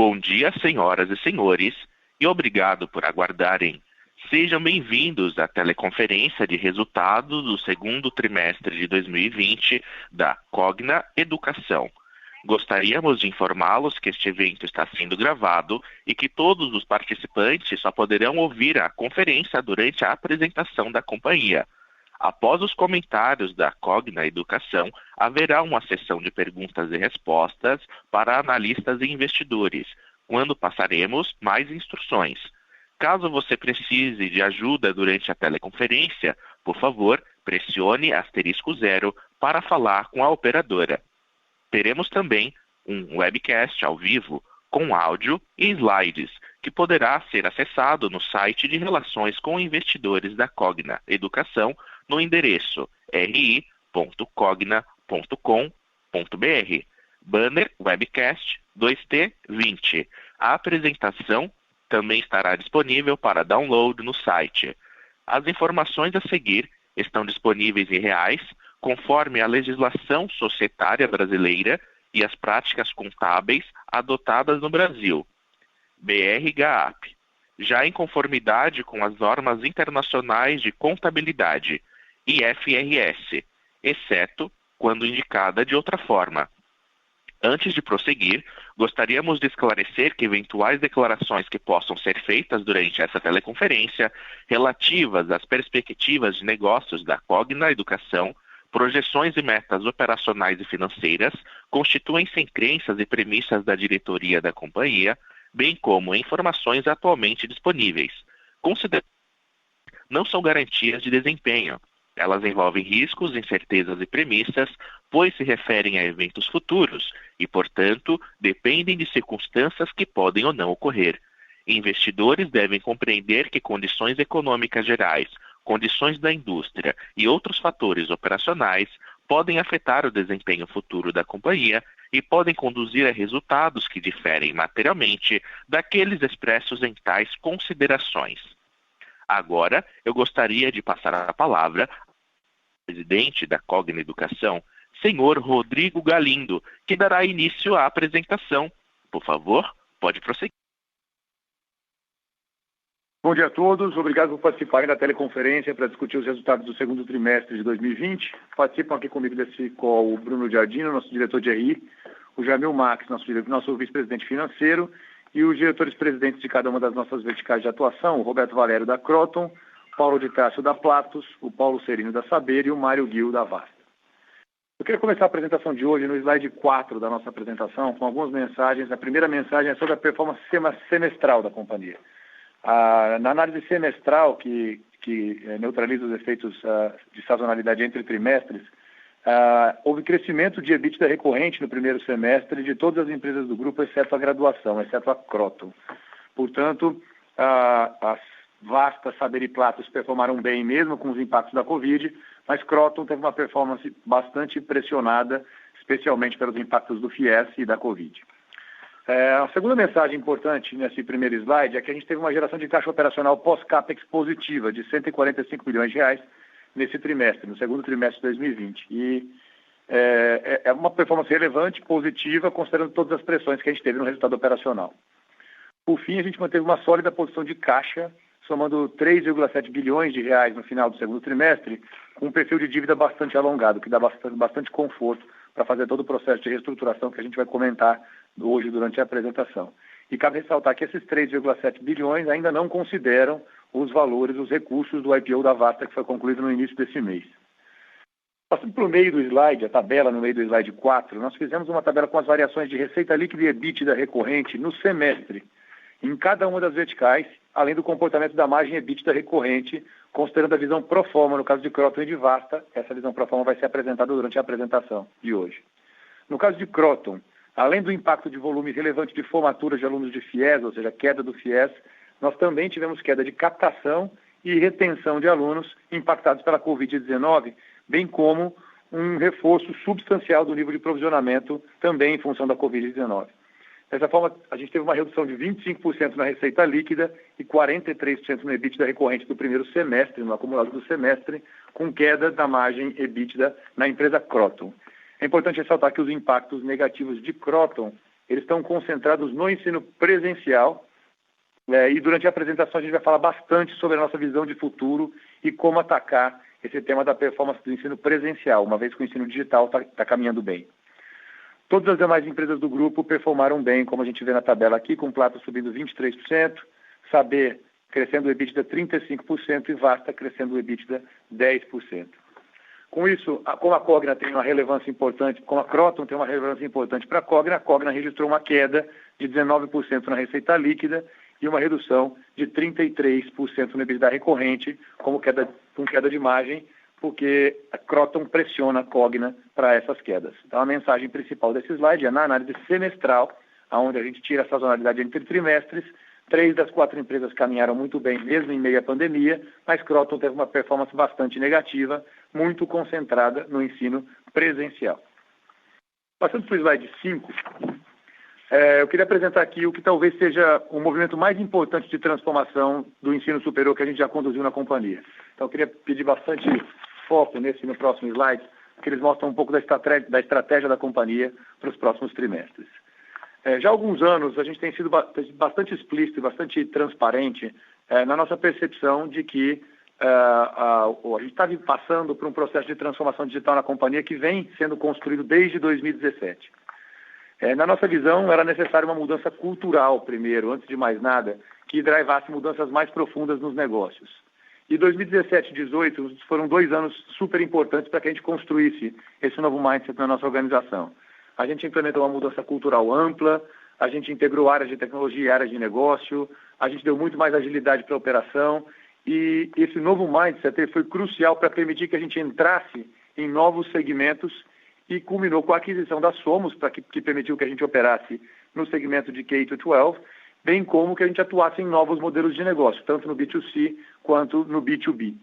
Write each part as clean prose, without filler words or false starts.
Bom dia, senhoras e senhores, e obrigado por aguardarem. Sejam bem-vindos à teleconferência de resultados do segundo trimestre de 2020 da Cogna Educação. Gostaríamos de informá-los que este evento está sendo gravado e que todos os participantes só poderão ouvir a conferência durante a apresentação da companhia. Após os comentários da Cogna Educação, haverá uma sessão de perguntas e respostas para analistas e investidores, quando passaremos mais instruções. Caso você precise de ajuda durante a teleconferência, por favor, pressione *0 para falar com a operadora. Teremos também um webcast ao vivo com áudio e slides, que poderá ser acessado no site de Relações com Investidores da Cogna Educação, no endereço ri.cogna.com.br. Banner Webcast 2T20. A apresentação também estará disponível para download no site. As informações a seguir estão disponíveis em reais, conforme a legislação societária brasileira e as práticas contábeis adotadas no Brasil. BR-GAAP. Já em conformidade com as normas internacionais de contabilidade, IFRS, exceto quando indicada de outra forma. Antes de prosseguir, gostaríamos de esclarecer que eventuais declarações que possam ser feitas durante essa teleconferência, relativas às perspectivas de negócios da Cogna Educação, projeções e metas operacionais e financeiras, constituem-se em crenças e premissas da diretoria da companhia, bem como informações atualmente disponíveis. Não são garantias de desempenho. Elas envolvem riscos, incertezas e premissas, pois se referem a eventos futuros e, portanto, dependem de circunstâncias que podem ou não ocorrer. Investidores devem compreender que condições econômicas gerais, condições da indústria e outros fatores operacionais podem afetar o desempenho futuro da companhia e podem conduzir a resultados que diferem materialmente daqueles expressos em tais considerações. Agora, eu gostaria de passar a palavra ao presidente da Cogna Educação, senhor Rodrigo Galindo, que dará início à apresentação. Por favor, pode prosseguir. Bom dia a todos, obrigado por participarem da teleconferência para discutir os resultados do segundo trimestre de 2020. Participam aqui comigo desse call o Bruno Giardino, nosso diretor de RI, o Jamil Max, nosso vice-presidente financeiro, e os diretores-presidentes de cada uma das nossas verticais de atuação, o Roberto Valério da Croton, Paulo de Tássio da Platos, o Paulo Serino da Saber e o Mário Guil da Vasta. Eu quero começar a apresentação de hoje no slide 4 da nossa apresentação com algumas mensagens. A primeira mensagem é sobre a performance semestral da companhia. Na análise semestral, que neutraliza os efeitos de sazonalidade entre trimestres, houve crescimento de EBITDA recorrente no primeiro semestre de todas as empresas do grupo, exceto a Graduação, exceto a Croton. Portanto, as Vasta, Saber e Platos performaram bem mesmo com os impactos da Covid, mas Croton teve uma performance bastante pressionada, especialmente pelos impactos do FIES e da Covid. A segunda mensagem importante nesse primeiro slide é que a gente teve uma geração de caixa operacional pós-CAPEX positiva de R$145 milhões nesse trimestre, no segundo trimestre de 2020. E é uma performance relevante, positiva, considerando todas as pressões que a gente teve no resultado operacional. Por fim, a gente manteve uma sólida posição de caixa, somando R$3,7 bilhões no final do segundo trimestre, com um perfil de dívida bastante alongado, que dá bastante conforto para fazer todo o processo de reestruturação que a gente vai comentar hoje durante a apresentação. E cabe ressaltar que esses 3,7 bilhões ainda não consideram os valores, os recursos do IPO da Vasta, que foi concluído no início desse mês. Passando para o meio do slide, a tabela no meio do slide 4, nós fizemos uma tabela com as variações de receita líquida e EBITDA recorrente no semestre, em cada uma das verticais, além do comportamento da margem EBITDA recorrente, considerando a visão pro forma, no caso de Croton e de Vasta. Essa visão pro forma vai ser apresentada durante a apresentação de hoje. No caso de Croton, além do impacto de volume relevante de formatura de alunos de FIES, ou seja, queda do FIES, nós também tivemos queda de captação e retenção de alunos impactados pela Covid-19, bem como um reforço substancial do nível de provisionamento também em função da Covid-19. Dessa forma, a gente teve uma redução de 25% na receita líquida e 43% no EBITDA recorrente do primeiro semestre, no acumulado do semestre, com queda da margem EBITDA na empresa Croton. É importante ressaltar que os impactos negativos de Croton, eles estão concentrados no ensino presencial, e durante a apresentação a gente vai falar bastante sobre a nossa visão de futuro e como atacar esse tema da performance do ensino presencial, uma vez que o ensino digital está caminhando bem. Todas as demais empresas do grupo performaram bem, como a gente vê na tabela aqui, com Plata subindo 23%, Saber crescendo o EBITDA 35% e Vasta crescendo o EBITDA 10%. Com isso, como a Cogna tem uma relevância importante, como a Kroton tem uma relevância importante para a Cogna registrou uma queda de 19% na receita líquida e uma redução de 33% no EBITDA recorrente, com queda de margem, porque a Kroton pressiona a Cogna para essas quedas. Então, a mensagem principal desse slide é na análise semestral, onde a gente tira a sazonalidade entre trimestres. 3 das 4 empresas caminharam muito bem, mesmo em meio à pandemia, mas Kroton teve uma performance bastante negativa, muito concentrada no ensino presencial. Passando para o slide 5, eu queria apresentar aqui o que talvez seja o movimento mais importante de transformação do ensino superior que a gente já conduziu na companhia. Então, eu queria pedir bastante foco no próximo slide, porque eles mostram um pouco da estratégia da companhia para os próximos trimestres. Já há alguns anos, a gente tem sido bastante explícito e bastante transparente na nossa percepção de que a gente está passando por um processo de transformação digital na companhia que vem sendo construído desde 2017. Na nossa visão, era necessária uma mudança cultural primeiro, antes de mais nada, que drivasse mudanças mais profundas nos negócios. E 2017 e 2018 foram 2 anos super importantes para que a gente construísse esse novo mindset na nossa organização. A gente implementou uma mudança cultural ampla, a gente integrou áreas de tecnologia e áreas de negócio, a gente deu muito mais agilidade para a operação e esse novo mindset foi crucial para permitir que a gente entrasse em novos segmentos e culminou com a aquisição da Somos, que permitiu que a gente operasse no segmento de K-12, bem como que a gente atuasse em novos modelos de negócio, tanto no B2C quanto no B2B.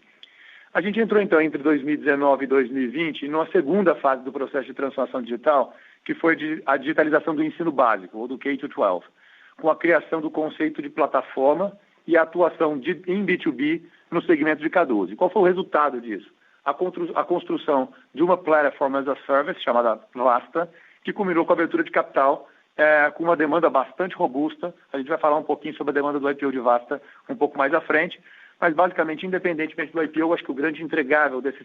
A gente entrou, então, entre 2019 e 2020, numa segunda fase do processo de transformação digital, que foi a digitalização do ensino básico, ou do K-12, com a criação do conceito de plataforma e a atuação em B2B no segmento de K12. Qual foi o resultado disso? A construção de uma Platform as a Service, chamada Vasta, que culminou com a abertura de capital, com uma demanda bastante robusta. A gente vai falar um pouquinho sobre a demanda do IPO de Vasta um pouco mais à frente, mas basicamente, independentemente do IPO, acho que o grande entregável dessa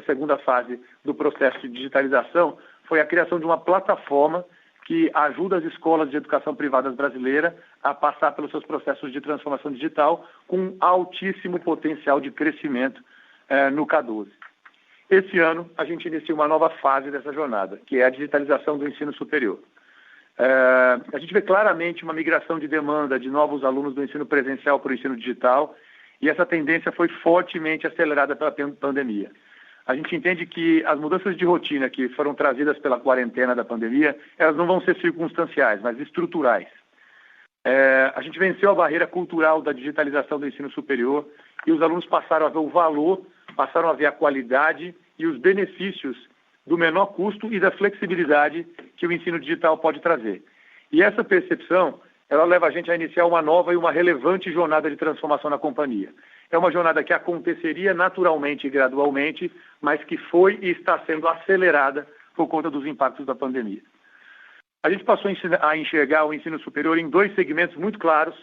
segunda fase do processo de digitalização foi a criação de uma plataforma que ajuda as escolas de educação privadas brasileiras a passar pelos seus processos de transformação digital com altíssimo potencial de crescimento no K12. Esse ano, a gente inicia uma nova fase dessa jornada, que é a digitalização do ensino superior. A gente vê claramente uma migração de demanda de novos alunos do ensino presencial para o ensino digital, e essa tendência foi fortemente acelerada pela pandemia. A gente entende que as mudanças de rotina que foram trazidas pela quarentena da pandemia, elas não vão ser circunstanciais, mas estruturais. A gente venceu a barreira cultural da digitalização do ensino superior e os alunos passaram a ver o valor, passaram a ver a qualidade e os benefícios do menor custo e da flexibilidade que o ensino digital pode trazer. E essa percepção, ela leva a gente a iniciar uma nova e uma relevante jornada de transformação na companhia. É uma jornada que aconteceria naturalmente e gradualmente, mas que foi e está sendo acelerada por conta dos impactos da pandemia. A gente passou a enxergar o ensino superior em 2 segmentos muito claros,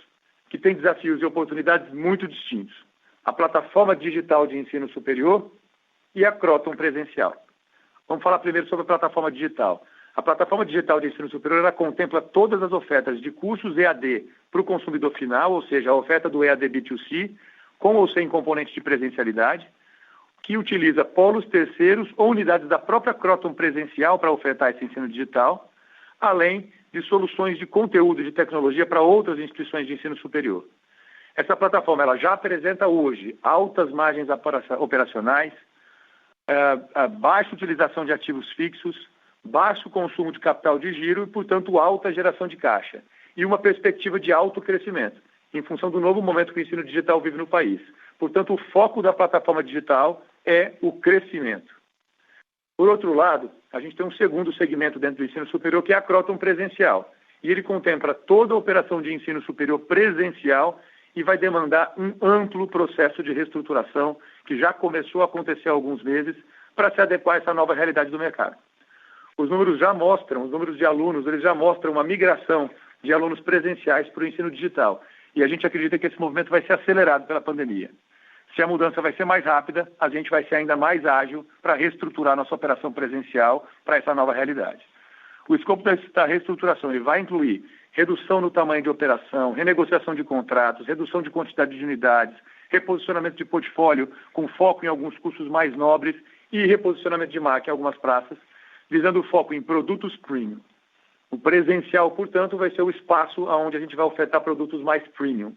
que têm desafios e oportunidades muito distintos. A plataforma digital de ensino superior e a Kroton presencial. Vamos falar primeiro sobre a plataforma digital. A plataforma digital de ensino superior ela contempla todas as ofertas de cursos EAD para o consumidor final, ou seja, a oferta do EAD B2C, com ou sem componente de presencialidade, que utiliza polos terceiros ou unidades da própria Kroton presencial para ofertar esse ensino digital, além de soluções de conteúdo e de tecnologia para outras instituições de ensino superior. Essa plataforma ela já apresenta hoje altas margens operacionais, baixa utilização de ativos fixos, baixo consumo de capital de giro e, portanto, alta geração de caixa. E uma perspectiva de alto crescimento, em função do novo momento que o ensino digital vive no país. Portanto, o foco da plataforma digital é o crescimento. Por outro lado, a gente tem um segundo segmento dentro do ensino superior, que é a Kroton presencial. E ele contempla toda a operação de ensino superior presencial e vai demandar um amplo processo de reestruturação que já começou a acontecer há alguns meses para se adequar a essa nova realidade do mercado. os números de alunos, eles já mostram uma migração de alunos presenciais para o ensino digital. E a gente acredita que esse movimento vai ser acelerado pela pandemia. Se a mudança vai ser mais rápida, a gente vai ser ainda mais ágil para reestruturar nossa operação presencial para essa nova realidade. O escopo da reestruturação ele vai incluir redução no tamanho de operação, renegociação de contratos, redução de quantidade de unidades, reposicionamento de portfólio com foco em alguns custos mais nobres e reposicionamento de marca em algumas praças, visando o foco em produtos premium. O presencial, portanto, vai ser o espaço onde a gente vai ofertar produtos mais premium.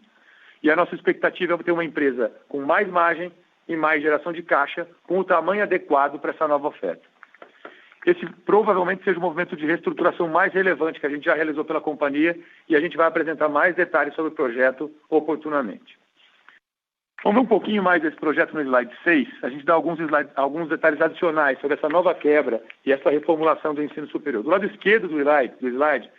E a nossa expectativa é ter uma empresa com mais margem e mais geração de caixa, com o tamanho adequado para essa nova oferta. Esse provavelmente seja o movimento de reestruturação mais relevante que a gente já realizou pela companhia e a gente vai apresentar mais detalhes sobre o projeto oportunamente. Vamos ver um pouquinho mais desse projeto no slide 6. A gente dá alguns detalhes adicionais sobre essa nova quebra e essa reformulação do ensino superior. Do lado esquerdo do slide,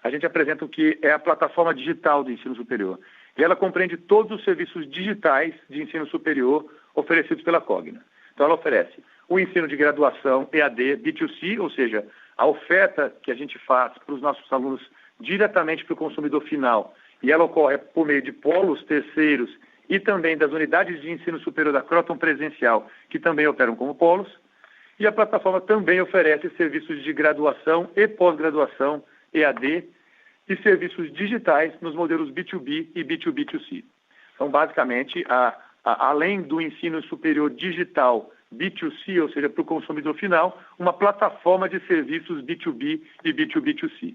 a gente apresenta o que é a plataforma digital do ensino superior. E ela compreende todos os serviços digitais de ensino superior oferecidos pela Cogna. Então, ela oferece o ensino de graduação EAD, B2C, ou seja, a oferta que a gente faz para os nossos alunos diretamente para o consumidor final. E ela ocorre por meio de polos terceiros e também das unidades de ensino superior da Kroton presencial, que também operam como polos. E a plataforma também oferece serviços de graduação e pós-graduação EAD e serviços digitais nos modelos B2B e B2B2C. Então, basicamente, além do ensino superior digital B2C, ou seja, para o consumidor final, uma plataforma de serviços B2B e B2B2C.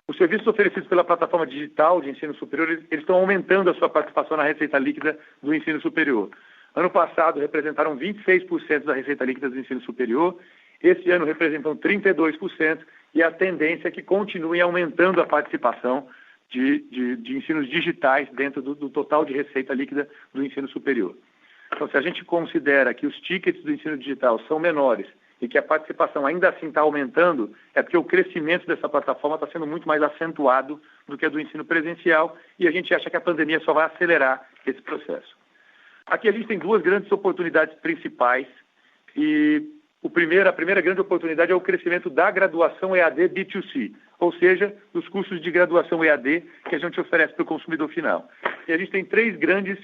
Os serviços oferecidos pela plataforma digital de ensino superior, eles estão aumentando a sua participação na receita líquida do ensino superior. Ano passado, representaram 26% da receita líquida do ensino superior. Esse ano, representam 32%. E a tendência é que continuem aumentando a participação de ensinos digitais dentro do total de receita líquida do ensino superior. Então, se a gente considera que os tickets do ensino digital são menores e que a participação ainda assim está aumentando, é porque o crescimento dessa plataforma está sendo muito mais acentuado do que a do ensino presencial e a gente acha que a pandemia só vai acelerar esse processo. Aqui a gente tem duas grandes oportunidades principais e a primeira grande oportunidade é o crescimento da graduação EAD B2C, ou seja, dos cursos de graduação EAD que a gente oferece para o consumidor final. E a gente tem três grandes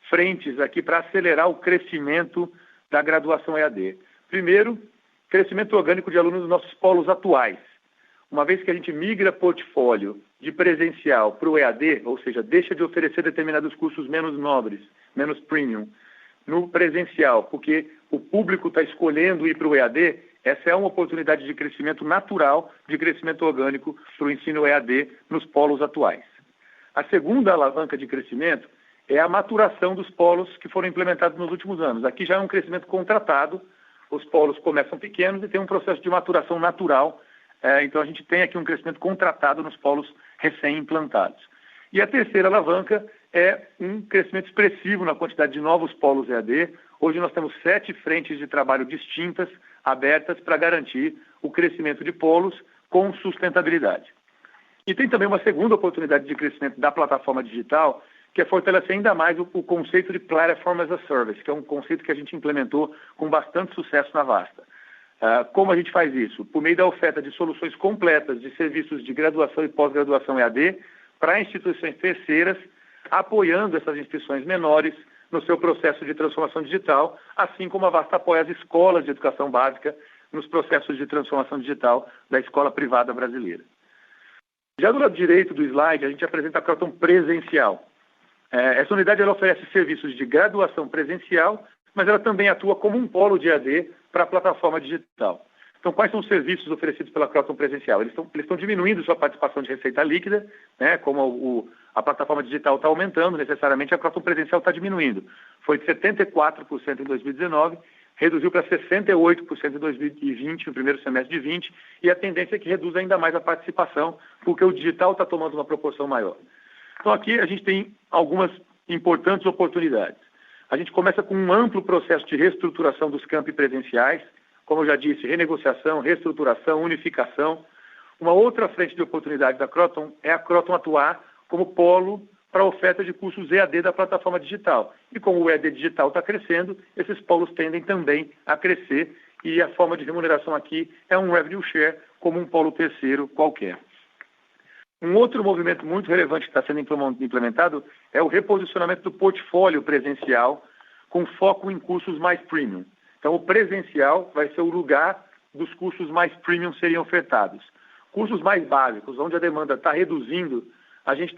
frentes aqui para acelerar o crescimento da graduação EAD. Primeiro, crescimento orgânico de alunos dos nossos polos atuais. Uma vez que a gente migra portfólio de presencial para o EAD, ou seja, deixa de oferecer determinados cursos menos nobres, menos premium, no presencial, porque o público está escolhendo ir para o EAD, essa é uma oportunidade de crescimento natural, de crescimento orgânico para o ensino EAD nos polos atuais. A segunda alavanca de crescimento é a maturação dos polos que foram implementados nos últimos anos. Aqui já é um crescimento contratado, os polos começam pequenos e tem um processo de maturação natural, então a gente tem aqui um crescimento contratado nos polos recém-implantados. E a terceira alavanca é um crescimento expressivo na quantidade de novos polos EAD. Hoje nós temos 7 frentes de trabalho distintas, abertas, para garantir o crescimento de polos com sustentabilidade. E tem também uma segunda oportunidade de crescimento da plataforma digital, que é fortalecer ainda mais o conceito de Platform as a Service, que é um conceito que a gente implementou com bastante sucesso na Vasta. Como a gente faz isso? Por meio da oferta de soluções completas de serviços de graduação e pós-graduação EAD para instituições terceiras, apoiando essas instituições menores no seu processo de transformação digital, assim como a Vasta apoia as escolas de educação básica nos processos de transformação digital da escola privada brasileira. Já do lado direito do slide, a gente apresenta a Kroton presencial. Essa unidade ela oferece serviços de graduação presencial, mas ela também atua como um polo de EAD para a plataforma digital. Então, quais são os serviços oferecidos pela Kroton presencial? Eles estão diminuindo sua participação de receita líquida, né? Como a plataforma digital está aumentando, necessariamente a Kroton presencial está diminuindo. Foi de 74% em 2019, reduziu para 68% em 2020, no primeiro semestre de 2020, e a tendência é que reduza ainda mais a participação, porque o digital está tomando uma proporção maior. Então, aqui a gente tem algumas importantes oportunidades. A gente começa com um amplo processo de reestruturação dos campi presenciais, como eu já disse, renegociação, reestruturação, unificação. Uma outra frente de oportunidade da Kroton é a Kroton atuar como polo para a oferta de cursos EAD da plataforma digital. E como o EAD digital está crescendo, esses polos tendem também a crescer e a forma de remuneração aqui é um revenue share, como um polo terceiro qualquer. Um outro movimento muito relevante que está sendo implementado é o reposicionamento do portfólio presencial com foco em cursos mais premium. Então, o presencial vai ser o lugar dos cursos mais premium serem ofertados. Cursos mais básicos, onde a demanda está reduzindo, a gente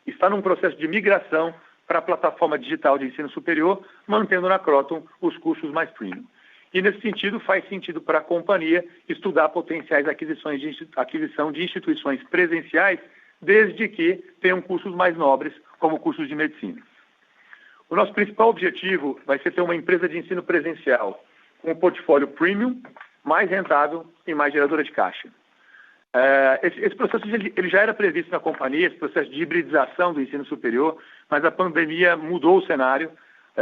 está num processo de migração para a plataforma digital de ensino superior, mantendo na Kroton os cursos mais premium. E, nesse sentido, faz sentido para a companhia estudar potenciais aquisição de instituições presenciais, desde que tenham cursos mais nobres, como cursos de medicina. O nosso principal objetivo vai ser ter uma empresa de ensino presencial com um portfólio premium, mais rentável e mais geradora de caixa. Esse processo ele já era previsto na companhia, esse processo de hibridização do ensino superior, mas a pandemia mudou o cenário.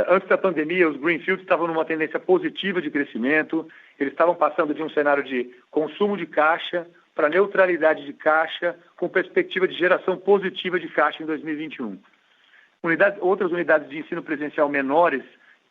Antes da pandemia, os greenfields estavam numa tendência positiva de crescimento, eles estavam passando de um cenário de consumo de caixa para neutralidade de caixa, com perspectiva de geração positiva de caixa em 2021. Outras unidades de ensino presencial menores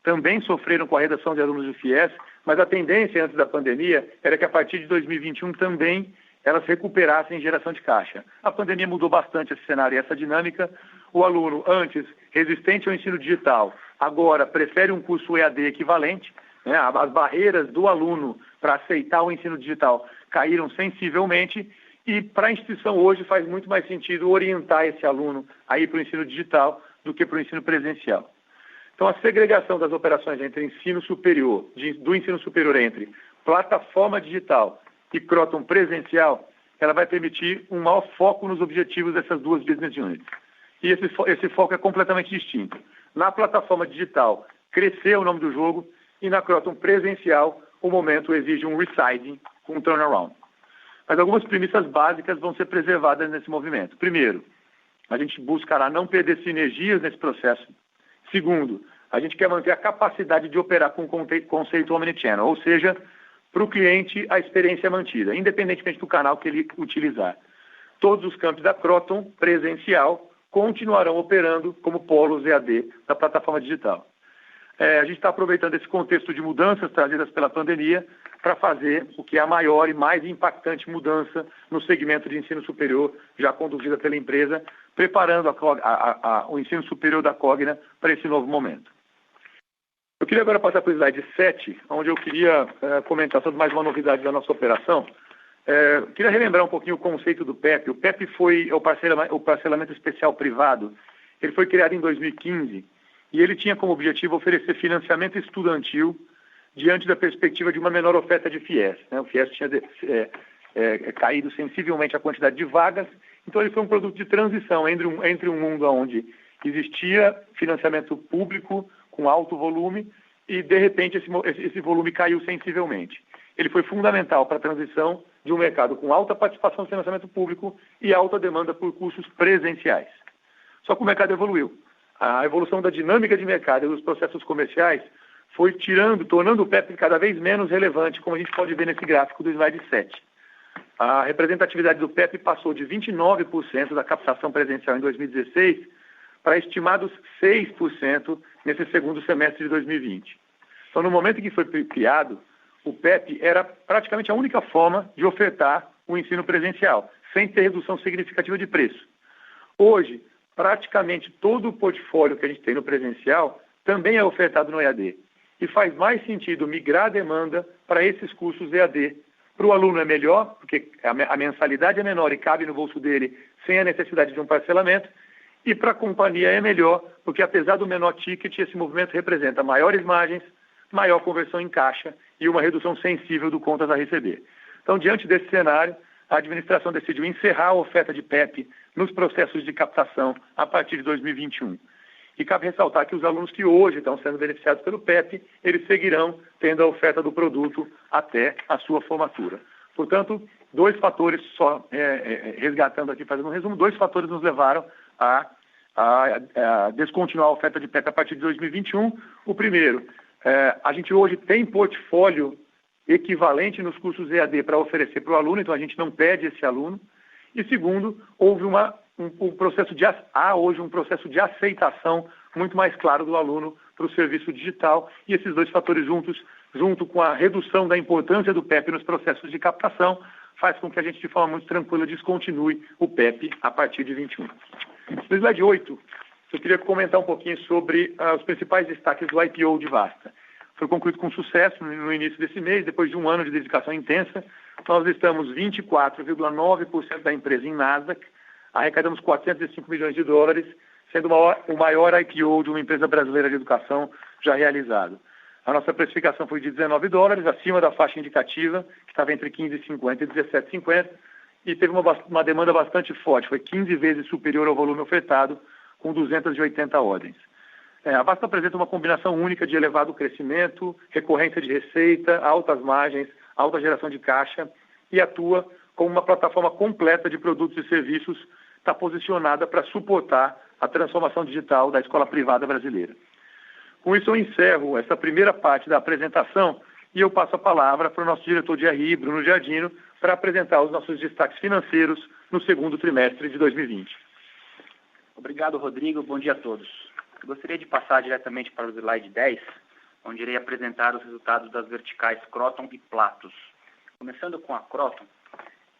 também sofreram com a redução de alunos do FIES, mas a tendência antes da pandemia era que a partir de 2021 também elas recuperassem geração de caixa. A pandemia mudou bastante esse cenário e essa dinâmica. O aluno, antes resistente ao ensino digital, agora prefere um curso EAD equivalente, né? As barreiras do aluno para aceitar o ensino digital caíram sensivelmente e para a instituição hoje faz muito mais sentido orientar esse aluno a ir para o ensino digital do que para o ensino presencial. Então, a segregação das operações entre ensino superior, do ensino superior entre plataforma digital e Kroton presencial, ela vai permitir um maior foco nos objetivos dessas duas business units. E esse foco é completamente distinto. Na plataforma digital, crescer é o nome do jogo, e na Kroton presencial, o momento exige um resizing com um turnaround. Mas algumas premissas básicas vão ser preservadas nesse movimento. Primeiro, a gente buscará não perder sinergias nesse processo. Segundo, a gente quer manter a capacidade de operar com o conceito omnichannel, ou seja, para o cliente a experiência é mantida, independentemente do canal que ele utilizar. Todos os campos da Kroton presencial continuarão operando como polos EAD da plataforma digital. A gente está aproveitando esse contexto de mudanças trazidas pela pandemia para fazer o que é a maior e mais impactante mudança no segmento de ensino superior já conduzida pela empresa, preparando o ensino superior da Cogna para esse novo momento. Eu queria agora passar para o slide 7, onde eu queria comentar sobre mais uma novidade da nossa operação. Queria relembrar um pouquinho o conceito do PEP. O PEP foi o parcelamento especial privado. Ele foi criado em 2015 e ele tinha como objetivo oferecer financiamento estudantil diante da perspectiva de uma menor oferta de FIES. O FIES tinha caído sensivelmente a quantidade de vagas, então ele foi um produto de transição entre um mundo onde existia financiamento público com alto volume e, de repente, esse volume caiu sensivelmente. Ele foi fundamental para a transição de um mercado com alta participação no financiamento público e alta demanda por cursos presenciais. Só que o mercado evoluiu. A evolução da dinâmica de mercado e dos processos comerciais foi tornando o PEP cada vez menos relevante, como a gente pode ver nesse gráfico do slide 7. A representatividade do PEP passou de 29% da captação presencial em 2016 para estimados 6% nesse segundo semestre de 2020. Então, no momento em que foi criado, o PEP era praticamente a única forma de ofertar o ensino presencial, sem ter redução significativa de preço. Hoje, praticamente todo o portfólio que a gente tem no presencial também é ofertado no EAD. E faz mais sentido migrar a demanda para esses cursos EAD. Para o aluno é melhor, porque a mensalidade é menor e cabe no bolso dele sem a necessidade de um parcelamento. E para a companhia é melhor, porque apesar do menor ticket, esse movimento representa maiores margens, maior conversão em caixa e uma redução sensível do contas a receber. Então, diante desse cenário, a administração decidiu encerrar a oferta de PEP nos processos de captação a partir de 2021. E cabe ressaltar que os alunos que hoje estão sendo beneficiados pelo PEP, eles seguirão tendo a oferta do produto até a sua formatura. Portanto, dois fatores, resgatando aqui, fazendo um resumo, dois fatores nos levaram a descontinuar a oferta de PEP a partir de 2021. O primeiro, a gente hoje tem portfólio equivalente nos cursos EAD para oferecer para o aluno, então a gente não pede esse aluno. E segundo, houve hoje um processo de aceitação muito mais claro do aluno para o serviço digital, e esses dois fatores juntos junto com a redução da importância do PEP nos processos de captação, faz com que a gente, de forma muito tranquila, descontinue o PEP a partir de 21. No slide 8, eu queria comentar um pouquinho sobre os principais destaques do IPO de Vasta. Foi concluído com sucesso no início desse mês, depois de um ano de dedicação intensa. Nós listamos 24,9% da empresa em Nasdaq, arrecadamos 405 milhões de dólares, sendo o maior IPO de uma empresa brasileira de educação já realizado. A nossa precificação foi de $19, acima da faixa indicativa, que estava entre 15,50 e 17,50, e teve uma demanda bastante forte, foi 15 vezes superior ao volume ofertado, com 280 ordens. A Vasta apresenta uma combinação única de elevado crescimento, recorrência de receita, altas margens, alta geração de caixa e atua como uma plataforma completa de produtos e serviços, está posicionada para suportar a transformação digital da escola privada brasileira. Com isso, eu encerro essa primeira parte da apresentação e eu passo a palavra para o nosso diretor de RI, Bruno Giardino, para apresentar os nossos destaques financeiros no segundo trimestre de 2020. Obrigado, Rodrigo. Bom dia a todos. Eu gostaria de passar diretamente para o slide 10, onde irei apresentar os resultados das verticais Kroton e Platos. Começando com a Kroton,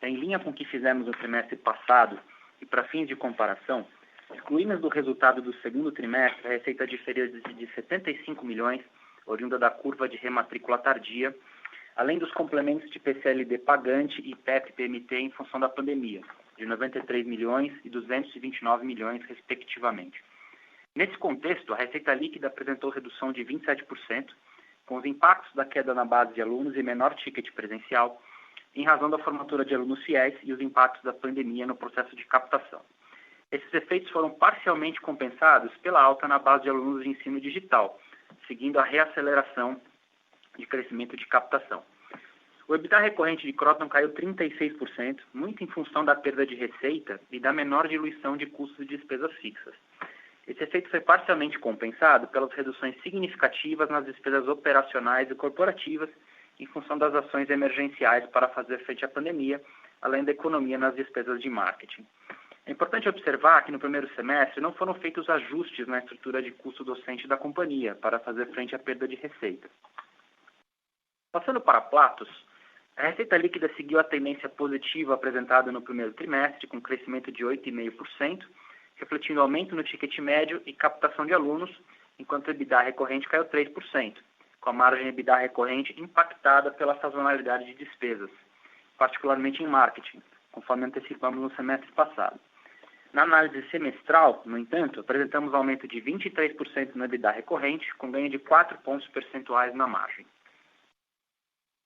em linha com o que fizemos no trimestre passado e para fins de comparação, excluímos do resultado do segundo trimestre a receita diferida de 75 milhões, oriunda da curva de rematrícula tardia, além dos complementos de PCLD pagante e PEP-PMT em função da pandemia, de 93 milhões e 229 milhões, respectivamente. Nesse contexto, a receita líquida apresentou redução de 27%, com os impactos da queda na base de alunos e menor ticket presencial, em razão da formatura de alunos fiéis e os impactos da pandemia no processo de captação. Esses efeitos foram parcialmente compensados pela alta na base de alunos de ensino digital, seguindo a reaceleração de crescimento de captação. O EBITDA recorrente de Kroton caiu 36%, muito em função da perda de receita e da menor diluição de custos e despesas fixas. Esse efeito foi parcialmente compensado pelas reduções significativas nas despesas operacionais e corporativas, em função das ações emergenciais para fazer frente à pandemia, além da economia nas despesas de marketing. É importante observar que no primeiro semestre não foram feitos ajustes na estrutura de custo docente da companhia para fazer frente à perda de receita. Passando para Platos, a receita líquida seguiu a tendência positiva apresentada no primeiro trimestre, com crescimento de 8,5%, refletindo aumento no ticket médio e captação de alunos, enquanto o EBITDA recorrente caiu 3%, com a margem EBITDA recorrente impactada pela sazonalidade de despesas, particularmente em marketing, conforme antecipamos no semestre passado. Na análise semestral, no entanto, apresentamos aumento de 23% no EBITDA recorrente, com ganho de 4 pontos percentuais na margem.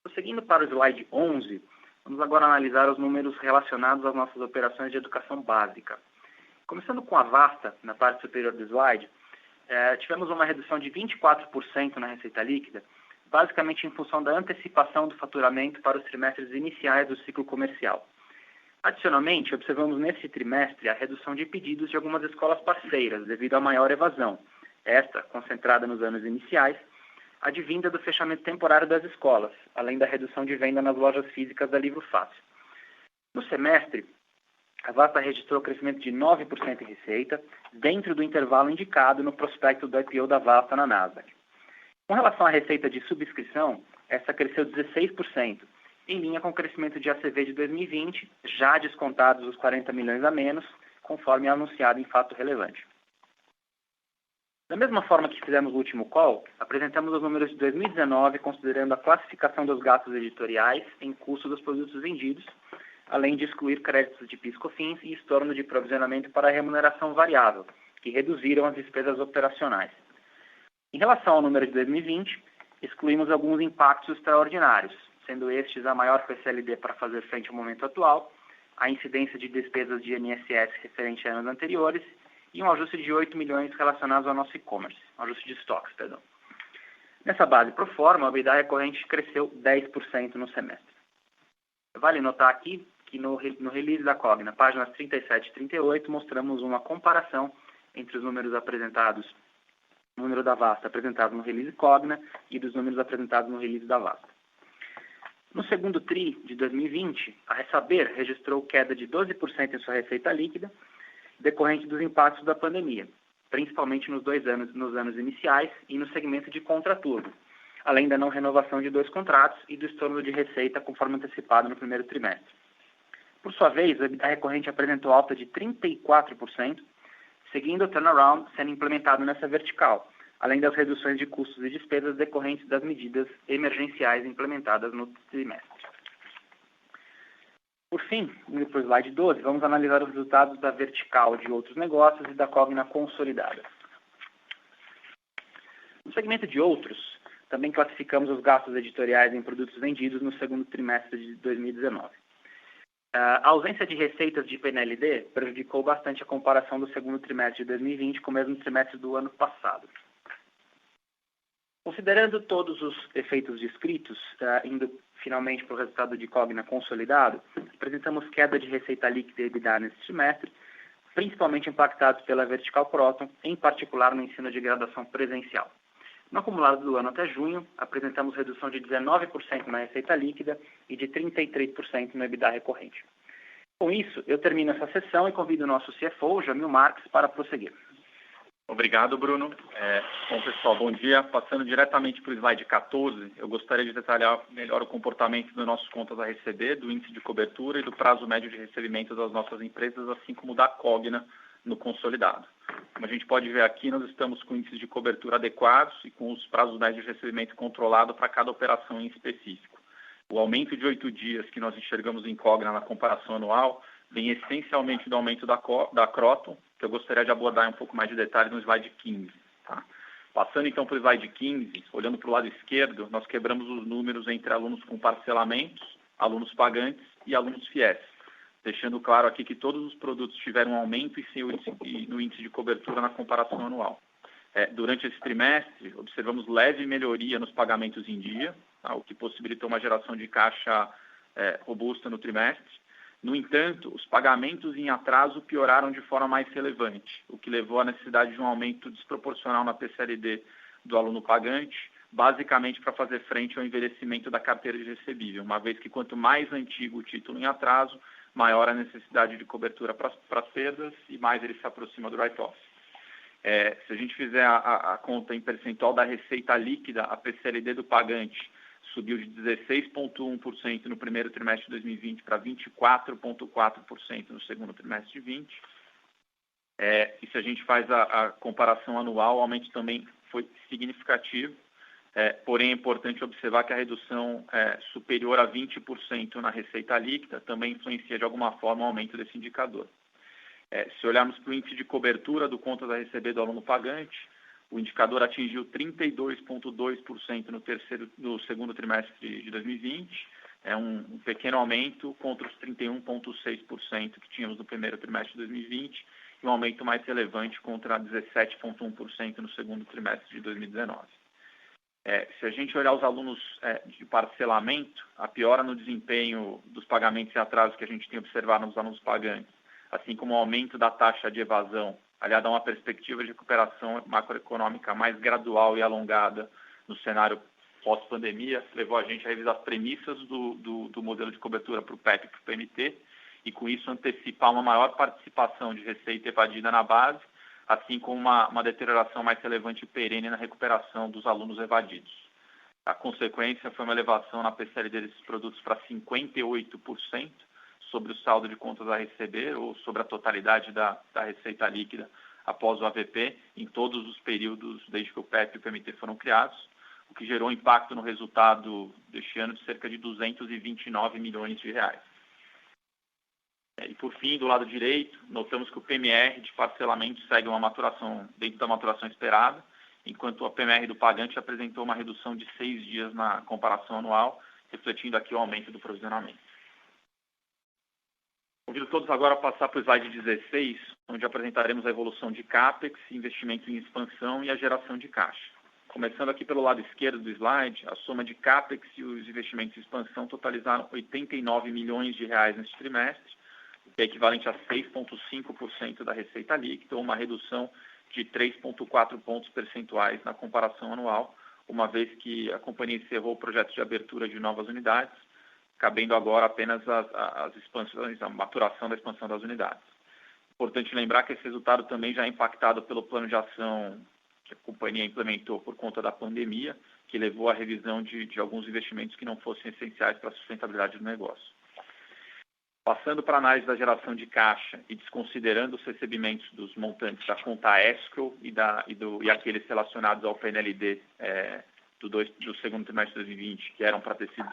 Prosseguindo para o slide 11, vamos agora analisar os números relacionados às nossas operações de educação básica. Começando com a Vasta, na parte superior do slide, tivemos uma redução de 24% na receita líquida, basicamente em função da antecipação do faturamento para os trimestres iniciais do ciclo comercial. Adicionalmente, observamos nesse trimestre a redução de pedidos de algumas escolas parceiras, devido à maior evasão, esta concentrada nos anos iniciais, advinda do fechamento temporário das escolas, além da redução de venda nas lojas físicas da Livro Fácil. No semestre, a Vasta registrou crescimento de 9% em receita, dentro do intervalo indicado no prospecto do IPO da Vasta na Nasdaq. Com relação à receita de subscrição, essa cresceu 16%, em linha com o crescimento de ACV de 2020, já descontados os 40 milhões a menos, conforme anunciado em fato relevante. Da mesma forma que fizemos no último call, apresentamos os números de 2019, considerando a classificação dos gastos editoriais em custo dos produtos vendidos, além de excluir créditos de PIS/COFINS e estorno de provisionamento para remuneração variável, que reduziram as despesas operacionais. Em relação ao número de 2020, excluímos alguns impactos extraordinários, sendo estes a maior PCLD para fazer frente ao momento atual, a incidência de despesas de INSS referente a anos anteriores e um ajuste de 8 milhões relacionados ao nosso e-commerce, um ajuste de estoques, perdão. Nessa base pro forma, a EBITDA recorrente cresceu 10% no semestre. Vale notar aqui que no release da Cogna, páginas 37 e 38, mostramos uma comparação entre os números apresentados, o número da Vasta apresentado no release Cogna e dos números apresentados no release da Vasta. No segundo TRI de 2020, a Ressaber registrou queda de 12% em sua receita líquida, decorrente dos impactos da pandemia, principalmente nos anos iniciais e no segmento de contraturno, além da não renovação de 2 contratos e do estorno de receita conforme antecipado no primeiro trimestre. Por sua vez, o EBITDA recorrente apresentou alta de 34%, seguindo o turnaround sendo implementado nessa vertical, além das reduções de custos e despesas decorrentes das medidas emergenciais implementadas no trimestre. Por fim, indo para o slide 12, vamos analisar os resultados da vertical de outros negócios e da Cogna consolidada. No segmento de outros, também classificamos os gastos editoriais em produtos vendidos no segundo trimestre de 2019. A ausência de receitas de PNLD prejudicou bastante a comparação do segundo trimestre de 2020 com o mesmo trimestre do ano passado. Considerando todos os efeitos descritos, indo finalmente para o resultado de Cogna consolidado, apresentamos queda de receita líquida e EBITDA nesse trimestre, principalmente impactados pela vertical Croton, em particular no ensino de graduação presencial. No acumulado do ano até junho, apresentamos redução de 19% na receita líquida e de 33% no EBITDA recorrente. Com isso, eu termino essa sessão e convido o nosso CFO, Jamil Marques, para prosseguir. Obrigado, Bruno. Bom, pessoal, bom dia. Passando diretamente para o slide 14, eu gostaria de detalhar melhor o comportamento das nossas contas a receber, do índice de cobertura e do prazo médio de recebimento das nossas empresas, assim como da Cogna no consolidado. Como a gente pode ver aqui, nós estamos com índices de cobertura adequados e com os prazos médios de recebimento controlado para cada operação em específico. O aumento de 8 dias que nós enxergamos em Cogna na comparação anual vem essencialmente do aumento da Croton, que eu gostaria de abordar um pouco mais de detalhe no slide 15. Tá? Passando então para o slide 15, olhando para o lado esquerdo, nós quebramos os números entre alunos com parcelamentos, alunos pagantes e alunos fiéis, deixando claro aqui que todos os produtos tiveram um aumento no índice de cobertura na comparação anual. Durante esse trimestre, observamos leve melhoria nos pagamentos em dia, tá? O que possibilitou uma geração de caixa robusta no trimestre. No entanto, os pagamentos em atraso pioraram de forma mais relevante, o que levou à necessidade de um aumento desproporcional na PCLD do aluno pagante, basicamente para fazer frente ao envelhecimento da carteira de recebível, uma vez que quanto mais antigo o título em atraso, maior a necessidade de cobertura para as perdas e mais ele se aproxima do write-off. Se a gente fizer a conta em percentual da receita líquida, a PCLD do pagante subiu de 16,1% no primeiro trimestre de 2020 para 24,4% no segundo trimestre de 2020. E se a gente faz a comparação anual, o aumento também foi significativo, porém é importante observar que a redução superior a 20% na receita líquida também influencia de alguma forma o aumento desse indicador. Se olharmos para o índice de cobertura do contas a receber do aluno pagante, o indicador atingiu 32,2% no segundo trimestre de 2020, um pequeno aumento contra os 31,6% que tínhamos no primeiro trimestre de 2020 e um aumento mais relevante contra 17,1% no segundo trimestre de 2019. Se a gente olhar os alunos de parcelamento, a piora no desempenho dos pagamentos em atraso que a gente tem observado nos alunos pagantes, assim como o aumento da taxa de evasão, aliado a uma perspectiva de recuperação macroeconômica mais gradual e alongada no cenário pós-pandemia, levou a gente a revisar as premissas do modelo de cobertura para o PEP e para o PMT, e com isso antecipar uma maior participação de receita evadida na base, assim como uma deterioração mais relevante e perene na recuperação dos alunos evadidos. A consequência foi uma elevação na PCLD desses produtos para 58%, sobre o saldo de contas a receber ou sobre a totalidade da receita líquida após o AVP em todos os períodos desde que o PEP e o PMT foram criados, o que gerou impacto no resultado deste ano de cerca de 229 milhões de reais. E por fim, do lado direito, notamos que o PMR de parcelamento segue uma maturação dentro da maturação esperada, enquanto o PMR do pagante apresentou uma redução de 6 dias na comparação anual, refletindo aqui o aumento do provisionamento. Convido todos agora a passar para o slide 16, onde apresentaremos a evolução de CAPEX, investimento em expansão e a geração de caixa. Começando aqui pelo lado esquerdo do slide, a soma de CAPEX e os investimentos em expansão totalizaram 89 milhões de reais neste trimestre, o que é equivalente a 6,5% da receita líquida, ou uma redução de 3,4 pontos percentuais na comparação anual, uma vez que a companhia encerrou o projeto de abertura de novas unidades, cabendo agora apenas as expansões, a maturação da expansão das unidades. Importante lembrar que esse resultado também já é impactado pelo plano de ação que a companhia implementou por conta da pandemia, que levou à revisão de alguns investimentos que não fossem essenciais para a sustentabilidade do negócio. Passando para a análise da geração de caixa e desconsiderando os recebimentos dos montantes da conta escrow e aqueles relacionados ao PNLD do segundo trimestre de 2020, que eram para ter sido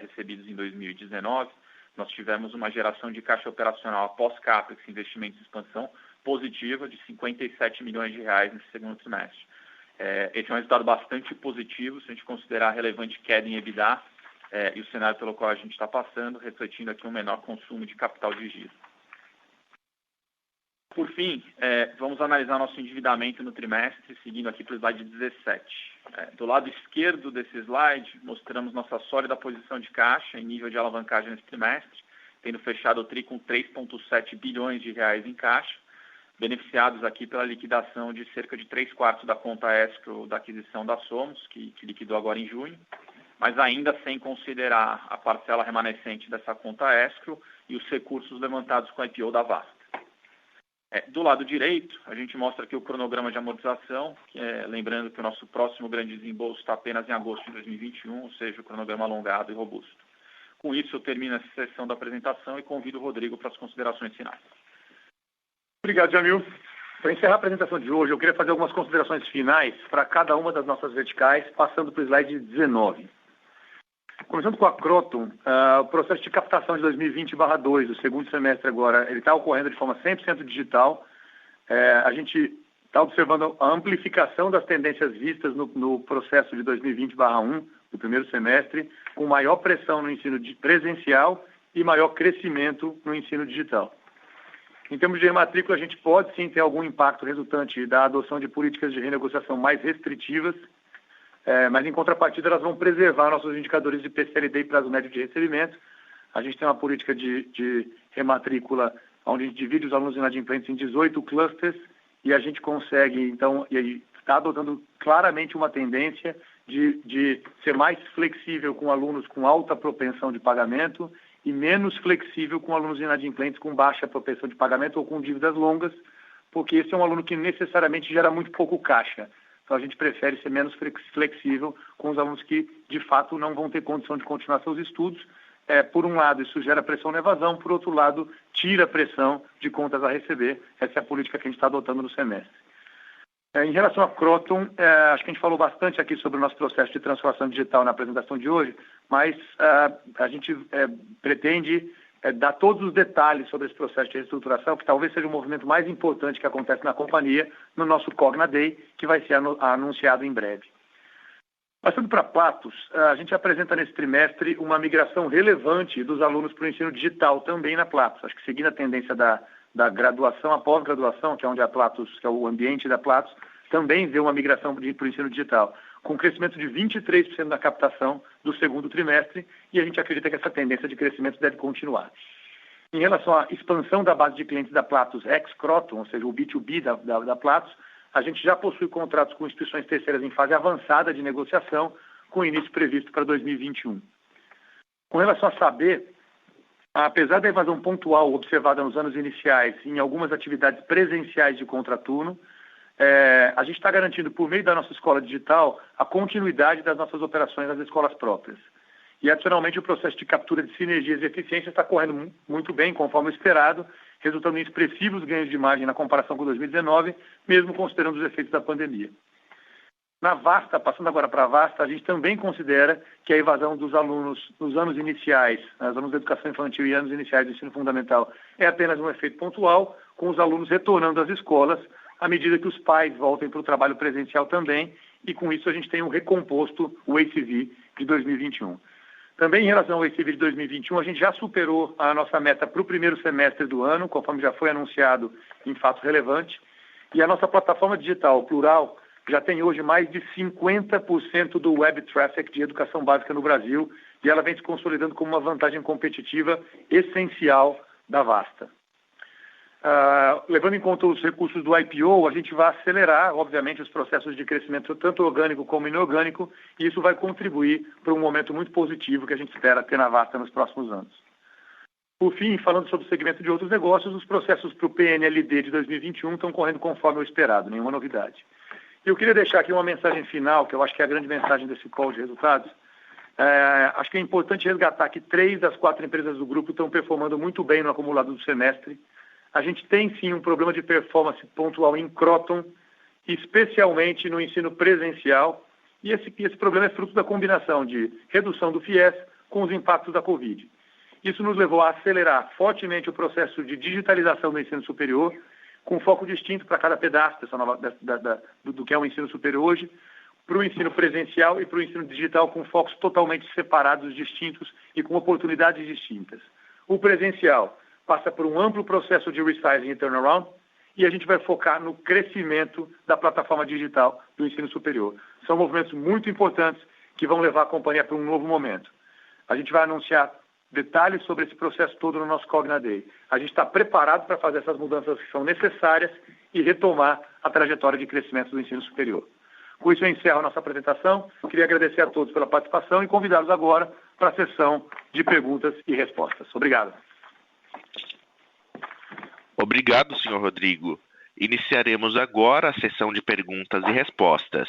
recebidos em 2019, nós tivemos uma geração de caixa operacional após CAPEX, investimentos e expansão, positiva de 57 milhões de reais nesse segundo trimestre. Esse é um resultado bastante positivo, se a gente considerar a relevante queda em EBITDA e o cenário pelo qual a gente está passando, refletindo aqui um menor consumo de capital de giro. Por fim, vamos analisar nosso endividamento no trimestre, seguindo aqui para o slide 17. Do lado esquerdo desse slide, mostramos nossa sólida posição de caixa em nível de alavancagem nesse trimestre, tendo fechado o TRI com 3,7 bilhões de reais em caixa, beneficiados aqui pela liquidação de cerca de 3/4 da conta escrow da aquisição da Somos, que liquidou agora em junho, mas ainda sem considerar a parcela remanescente dessa conta escrow e os recursos levantados com a IPO da Vasta. Do lado direito, a gente mostra aqui o cronograma de amortização, lembrando que o nosso próximo grande desembolso está apenas em agosto de 2021, ou seja, o cronograma alongado e robusto. Com isso, eu termino essa sessão da apresentação e convido o Rodrigo para as considerações finais. Obrigado, Jamil. Para encerrar a apresentação de hoje, eu queria fazer algumas considerações finais para cada uma das nossas verticais, passando para o slide 19. Começando com a Kroton, o processo de captação de 2020/2, o segundo semestre agora, ele está ocorrendo de forma 100% digital. A gente está observando a amplificação das tendências vistas no processo de 2020/1, do primeiro semestre, com maior pressão no ensino presencial e maior crescimento no ensino digital. Em termos de rematrícula, a gente pode sim ter algum impacto resultante da adoção de políticas de renegociação mais restritivas, mas em contrapartida elas vão preservar nossos indicadores de PCLD e prazo médio de recebimento. A gente tem uma política de rematrícula onde a gente divide os alunos inadimplentes em 18 clusters e a gente consegue, então, está adotando claramente uma tendência de ser mais flexível com alunos com alta propensão de pagamento e menos flexível com alunos inadimplentes com baixa propensão de pagamento ou com dívidas longas, porque esse é um aluno que necessariamente gera muito pouco caixa. Então, a gente prefere ser menos flexível com os alunos que, de fato, não vão ter condição de continuar seus estudos. Por um lado, isso gera pressão na evasão, por outro lado, tira a pressão de contas a receber. Essa é a política que a gente está adotando no semestre. Em relação à Kroton, acho que a gente falou bastante aqui sobre o nosso processo de transformação digital na apresentação de hoje, mas a gente pretende dar todos os detalhes sobre esse processo de reestruturação, que talvez seja o movimento mais importante que acontece na companhia, no nosso Cogna Day, que vai ser anunciado em breve. Passando para Platos, a gente apresenta nesse trimestre uma migração relevante dos alunos para o ensino digital também na Platos. Acho que seguindo a tendência da graduação à pós-graduação, que é onde a Platos, que é o ambiente da Platos, também vê uma migração para o ensino digital, com crescimento de 23% da captação do segundo trimestre, e a gente acredita que essa tendência de crescimento deve continuar. Em relação à expansão da base de clientes da Platos ex-Kroton, ou seja, o B2B da Platos, a gente já possui contratos com instituições terceiras em fase avançada de negociação, com início previsto para 2021. Com relação a Saber, apesar da evasão pontual observada nos anos iniciais em algumas atividades presenciais de contraturno, a gente está garantindo, por meio da nossa escola digital, a continuidade das nossas operações nas escolas próprias. E, adicionalmente, o processo de captura de sinergias e eficiência está correndo muito bem, conforme esperado, resultando em expressivos ganhos de margem na comparação com 2019, mesmo considerando os efeitos da pandemia. Na Vasta, passando agora para a Vasta, a gente também considera que a evasão dos alunos nos anos iniciais, os alunos da educação infantil e anos iniciais do ensino fundamental, é apenas um efeito pontual, com os alunos retornando às escolas, à medida que os pais voltem para o trabalho presencial também, e com isso a gente tem um recomposto, o ACV, de 2021. Também em relação ao ACV de 2021, a gente já superou a nossa meta para o primeiro semestre do ano, conforme já foi anunciado em fato relevante, e a nossa plataforma digital Plural já tem hoje mais de 50% do web traffic de educação básica no Brasil, e ela vem se consolidando como uma vantagem competitiva essencial da Vasta. Levando em conta os recursos do IPO, a gente vai acelerar, obviamente, os processos de crescimento tanto orgânico como inorgânico, e isso vai contribuir para um momento muito positivo que a gente espera ter na Vasta nos próximos anos. Por fim, falando sobre o segmento de outros negócios, os processos para o PNLD de 2021 estão correndo conforme o esperado, nenhuma novidade. Eu queria deixar aqui uma mensagem final, que eu acho que é a grande mensagem desse call de resultados. Acho que é importante resgatar que 3 das 4 empresas do grupo estão performando muito bem no acumulado do semestre. A gente tem, sim, um problema de performance pontual em Kroton, especialmente no ensino presencial, e esse problema é fruto da combinação de redução do FIES com os impactos da Covid. Isso nos levou a acelerar fortemente o processo de digitalização do ensino superior, com foco distinto para cada pedaço do que é o ensino superior hoje, para o ensino presencial e para o ensino digital, com focos totalmente separados, distintos e com oportunidades distintas. O presencial passa por um amplo processo de resizing e turnaround, e a gente vai focar no crescimento da plataforma digital do ensino superior. São movimentos muito importantes que vão levar a companhia para um novo momento. A gente vai anunciar detalhes sobre esse processo todo no nosso Cogna Day. A gente está preparado para fazer essas mudanças que são necessárias e retomar a trajetória de crescimento do ensino superior. Com isso, eu encerro a nossa apresentação. Queria agradecer a todos pela participação e convidá-los agora para a sessão de perguntas e respostas. Obrigado. Obrigado, senhor Rodrigo. Iniciaremos agora a sessão de perguntas e respostas.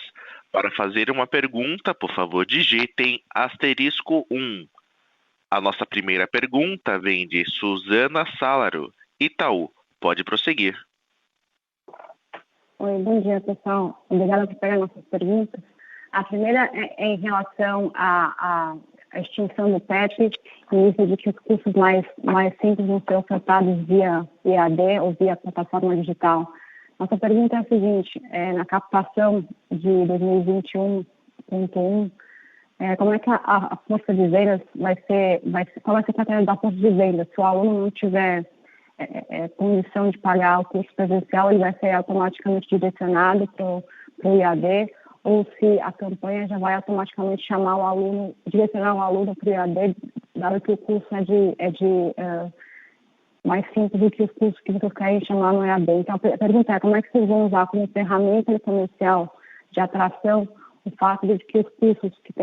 Para fazer uma pergunta, por favor, digitem *1. A nossa primeira pergunta vem de Suzana Salaro, Itaú. Pode prosseguir. Oi, bom dia, pessoal. Obrigada por pegar nossas perguntas. A primeira é em relação à extinção do PEP e isso de que os cursos mais simples vão ser ofertados via EAD ou via plataforma digital. Nossa pergunta é a seguinte, na captação de 2021.1, como é que a força de vendas qual vai ser a estratégia da força de vendas? Se o aluno não tiver condição de pagar o curso presencial, ele vai ser automaticamente direcionado para o EAD, ou se a campanha já vai automaticamente direcionar o aluno para o EAD, dado que o curso mais simples do que os cursos que vocês querem chamar no EAD. Então, a pergunta é, como é que vocês vão usar como ferramenta comercial de atração o fato de que os cursos que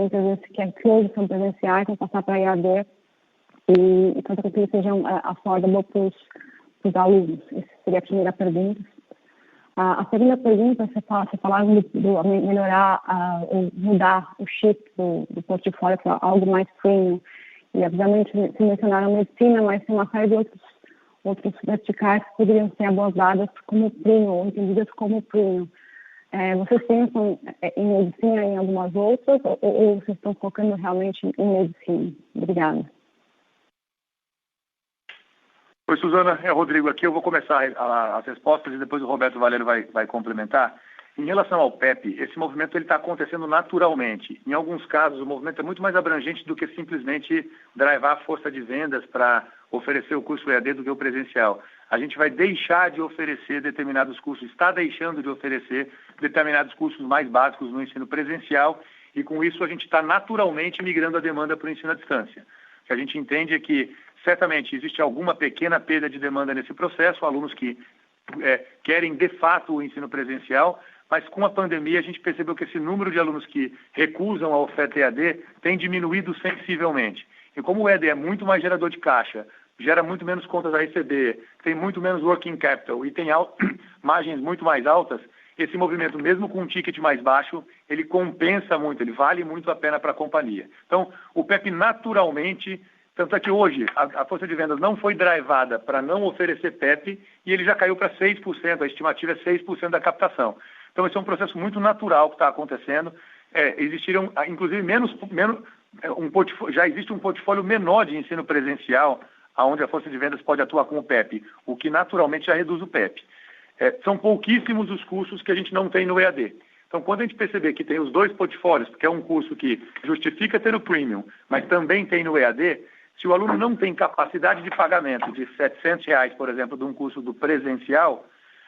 hoje são presenciais vão passar para EAD e tanto que eles sejam affordable para os alunos? Essa seria a primeira pergunta. A segunda pergunta, você falava de melhorar ou mudar o chip do portfólio para algo mais premium. E, obviamente, se mencionaram medicina, mas tem uma série de outros verticais que poderiam ser abordadas como premium, ou entendidas como premium. Vocês pensam em medicina e em algumas outras, ou vocês estão focando realmente em medicina? Obrigada. Oi, Suzana, é o Rodrigo aqui. Eu vou começar as respostas e depois o Roberto Valério vai complementar. Em relação ao PEP, esse movimento está acontecendo naturalmente. Em alguns casos, o movimento é muito mais abrangente do que simplesmente drivar a força de vendas para oferecer o curso EAD do que o presencial. A gente vai deixar de oferecer determinados cursos, está deixando de oferecer determinados cursos mais básicos no ensino presencial e, com isso, a gente está naturalmente migrando a demanda para o ensino à distância. O que a gente entende é que certamente existe alguma pequena perda de demanda nesse processo, alunos que querem de fato o ensino presencial, mas com a pandemia a gente percebeu que esse número de alunos que recusam a oferta EAD tem diminuído sensivelmente. E como o EAD é muito mais gerador de caixa, gera muito menos contas a receber, tem muito menos working capital e tem margens muito mais altas, esse movimento, mesmo com um ticket mais baixo, ele compensa muito, ele vale muito a pena para a companhia. Então, o PEP naturalmente... Tanto é que hoje a força de vendas não foi drivada para não oferecer PEP e ele já caiu para 6%, a estimativa é 6% da captação. Então esse é um processo muito natural que está acontecendo. Existiram, inclusive, já existe um portfólio menor de ensino presencial, onde a força de vendas pode atuar com o PEP, o que naturalmente já reduz o PEP. São pouquíssimos os cursos que a gente não tem no EAD. Então, quando a gente perceber que tem os dois portfólios, porque é um curso que justifica ter no Premium, mas também tem no EAD, se o aluno não tem capacidade de pagamento de R$700, por exemplo, de um curso do presencial,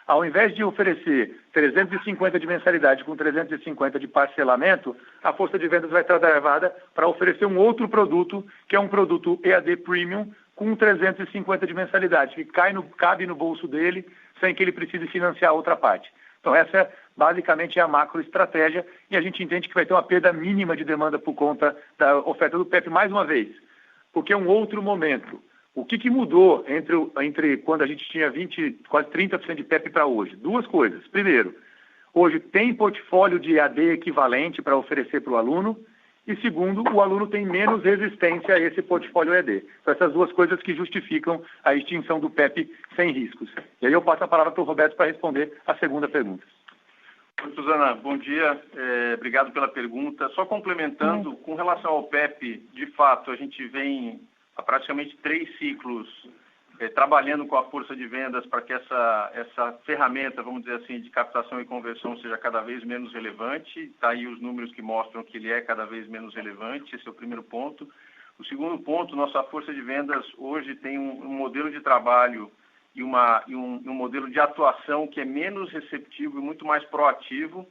ao invés de oferecer 350 de mensalidade com 350 de parcelamento, a força de vendas vai estar drivada para oferecer um outro produto, que é um produto EAD Premium, com 350 de mensalidade, que cabe no bolso dele, sem que ele precise financiar a outra parte. Então, essa basicamente é a macroestratégia, e a gente entende que vai ter uma perda mínima de demanda por conta da oferta do PEP, mais uma vez, porque é um outro momento. O que mudou entre quando a gente tinha quase 30% de PEP para hoje? Duas coisas. Primeiro, hoje tem portfólio de EAD equivalente para oferecer para o aluno, e segundo, o aluno tem menos resistência a esse portfólio EAD. São essas duas coisas que justificam a extinção do PEP sem riscos. E aí eu passo a palavra para o Roberto para responder a segunda pergunta. Oi, Suzana, bom dia. Obrigado pela pergunta. Só complementando, com relação ao PEP, de fato, a gente vem há praticamente 3 ciclos trabalhando com a força de vendas para que essa ferramenta, vamos dizer assim, de captação e conversão seja cada vez menos relevante. Está aí os números que mostram que ele é cada vez menos relevante. Esse é o primeiro ponto. O segundo ponto, nossa força de vendas hoje tem um modelo de trabalho e um modelo de atuação que é menos receptivo e muito mais proativo.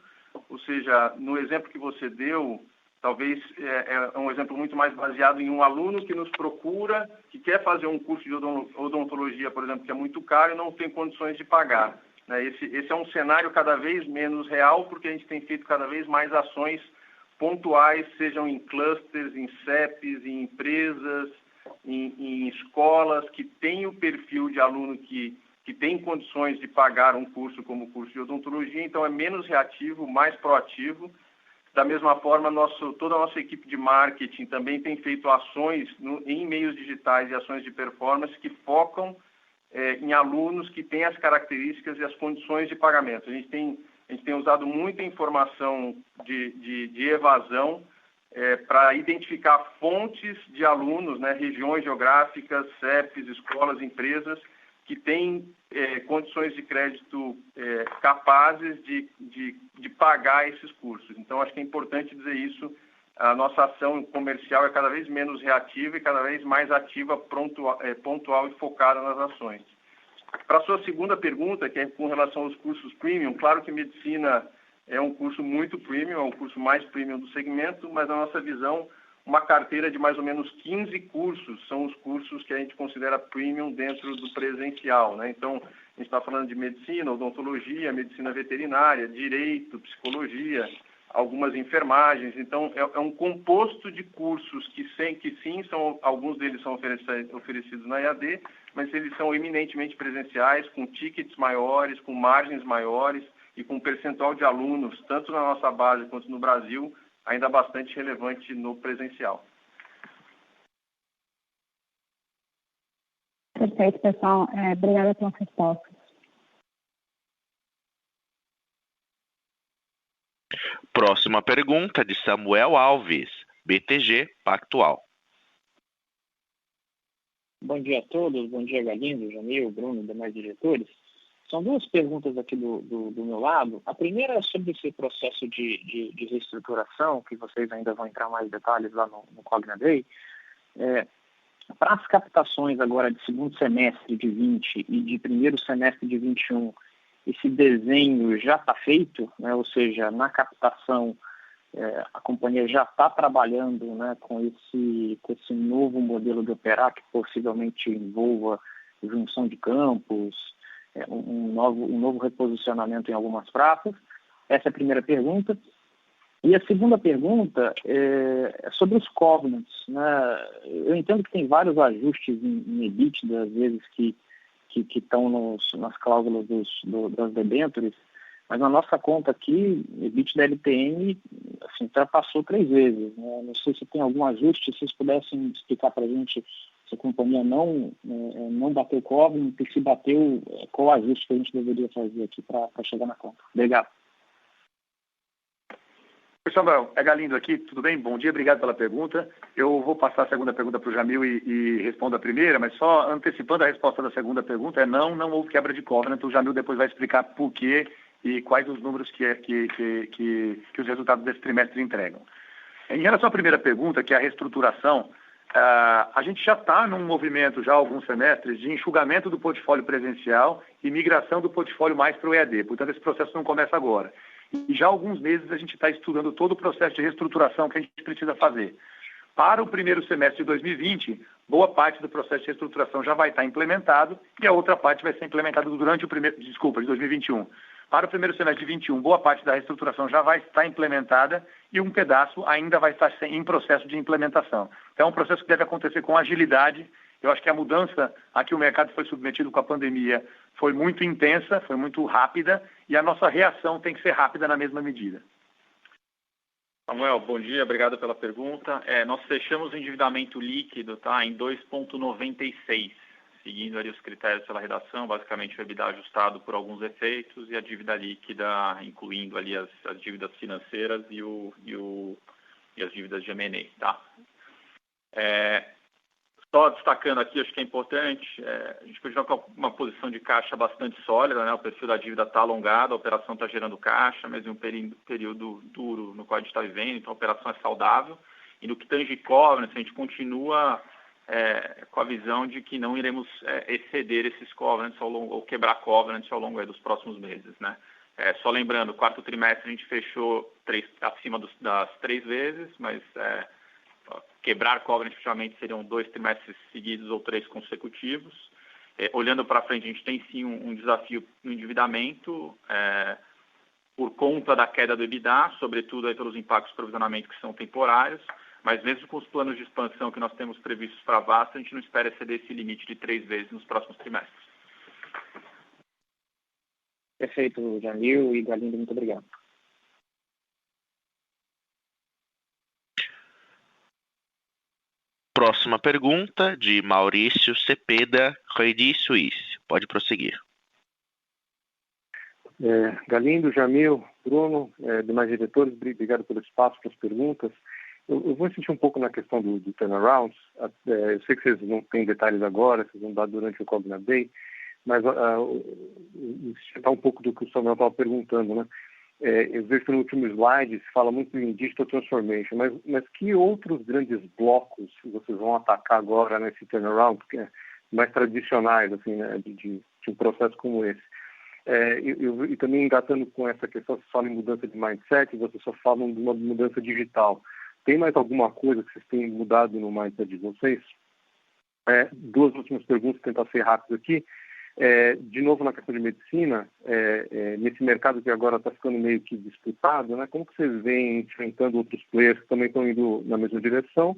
Ou seja, no exemplo que você deu, talvez é um exemplo muito mais baseado em um aluno que nos procura, que quer fazer um curso de odontologia, por exemplo, que é muito caro e não tem condições de pagar. Esse é um cenário cada vez menos real, porque a gente tem feito cada vez mais ações pontuais, sejam em clusters, em CEPs, em empresas, em escolas que têm o perfil de aluno que tem condições de pagar um curso como o curso de odontologia, então é menos reativo, mais proativo. Da mesma forma, toda a nossa equipe de marketing também tem feito ações em meios digitais e ações de performance que focam em alunos que têm as características e as condições de pagamento. A gente tem usado muita informação de evasão para identificar fontes de alunos, regiões geográficas, CEPs, escolas, empresas, que têm condições de crédito capazes de pagar esses cursos. Então, acho que é importante dizer isso. A nossa ação comercial é cada vez menos reativa e cada vez mais ativa, pontual e focada nas ações. Para a sua segunda pergunta, que é com relação aos cursos premium, claro que medicina é um curso muito premium, é o curso mais premium do segmento, mas na nossa visão, uma carteira de mais ou menos 15 cursos são os cursos que a gente considera premium dentro do presencial. Então, a gente está falando de medicina, odontologia, medicina veterinária, direito, psicologia, algumas enfermagens. Então, é um composto de cursos que sim, alguns deles são oferecidos na EAD, mas eles são eminentemente presenciais, com tickets maiores, com margens maiores e com um percentual de alunos, tanto na nossa base quanto no Brasil, ainda bastante relevante no presencial. Perfeito, pessoal. Obrigada pelas respostas. Próxima pergunta de Samuel Alves, BTG Pactual. Bom dia a todos, bom dia Galindo, Jamil, Bruno, demais diretores. São 2 perguntas aqui do meu lado. A primeira é sobre esse processo de reestruturação, que vocês ainda vão entrar mais detalhes lá no Cogna Day. Para as captações agora de segundo semestre de 20 e de primeiro semestre de 21, esse desenho já está feito, ou seja, na captação a companhia já está trabalhando com esse novo modelo de operar, que possivelmente envolva junção de campos, um novo reposicionamento em algumas praças. Essa é a primeira pergunta. E a segunda pergunta é sobre os covenants. Eu entendo que tem vários ajustes em EBITDA, às vezes, que estão nas cláusulas das debêntures, mas na nossa conta aqui, EBITDA LTM ultrapassou 3 vezes. Não sei se tem algum ajuste, se vocês pudessem explicar para a gente se a companhia não bateu o covenant, e se bateu, qual o ajuste que a gente deveria fazer aqui para chegar na conta. Obrigado. Oi, Samuel, é Galindo aqui, tudo bem? Bom dia, obrigado pela pergunta. Eu vou passar a segunda pergunta para o Jamil e respondo a primeira, mas só antecipando a resposta da segunda pergunta, não houve quebra de covenant. O Jamil depois vai explicar por quê e quais os números que os resultados desse trimestre entregam. Em relação à primeira pergunta, que é a reestruturação, a gente já está num movimento, já há alguns semestres, de enxugamento do portfólio presencial e migração do portfólio mais para o EAD. Portanto, esse processo não começa agora. E já há alguns meses a gente está estudando todo o processo de reestruturação que a gente precisa fazer. Para o primeiro semestre de 2020, boa parte do processo de reestruturação já vai estar implementado e a outra parte vai ser implementada durante de 2021. Para o primeiro semestre de 2021, boa parte da reestruturação já vai estar implementada e um pedaço ainda vai estar em processo de implementação. Então, é um processo que deve acontecer com agilidade. Eu acho que a mudança a que o mercado foi submetido com a pandemia foi muito intensa, foi muito rápida, e a nossa reação tem que ser rápida na mesma medida. Samuel, bom dia, obrigado pela pergunta. Nós fechamos o endividamento líquido, tá, em 2,96, seguindo ali os critérios pela redação, basicamente o EBITDA ajustado por alguns efeitos e a dívida líquida, incluindo ali as dívidas financeiras e as dívidas de M&A, tá? Só destacando aqui, acho que é importante, a gente continua com uma posição de caixa bastante sólida, né? O perfil da dívida está alongado, a operação está gerando caixa, mas em um período duro no qual a gente está vivendo, então a operação é saudável. E no que tange covenants, a gente continua com a visão de que não iremos exceder esses covenants ou quebrar covenants ao longo dos próximos meses, né? Só lembrando, quarto trimestre a gente fechou acima das 3 vezes, mas quebrar covenant efetivamente seriam 2 trimestres seguidos ou 3 consecutivos. Olhando para frente, a gente tem sim um desafio no endividamento por conta da queda do EBITDA, sobretudo aí pelos impactos de provisionamento que são temporários, mas mesmo com os planos de expansão que nós temos previstos para a Vasta, a gente não espera exceder esse limite de 3 vezes nos próximos trimestres. Perfeito, Jamil e Galindo, muito obrigado. Próxima pergunta de Maurício Cepeda, Credit Suisse. Pode prosseguir. Galindo, Jamil, Bruno, demais diretores, obrigado pelo espaço para as perguntas. Eu vou insistir um pouco na questão do turnaround. Eu sei que vocês não têm detalhes agora, vocês vão dar durante o Cogna Day, mas está um pouco do que o Samuel estava perguntando, né? Eu vejo que no último slide se fala muito em Digital Transformation, mas que outros grandes blocos vocês vão atacar agora nesse turnaround, que é mais tradicionais, assim, né, de um processo como esse? E também engatando com essa questão, vocês falam em mudança de mindset, vocês só falam de uma mudança digital. Tem mais alguma coisa que vocês têm mudado no mindset de vocês? 2 últimas perguntas, tentar ser rápido aqui. De novo na questão de medicina, nesse mercado que agora está ficando meio que disputado, né? Como que vocês veem enfrentando outros players que também estão indo na mesma direção?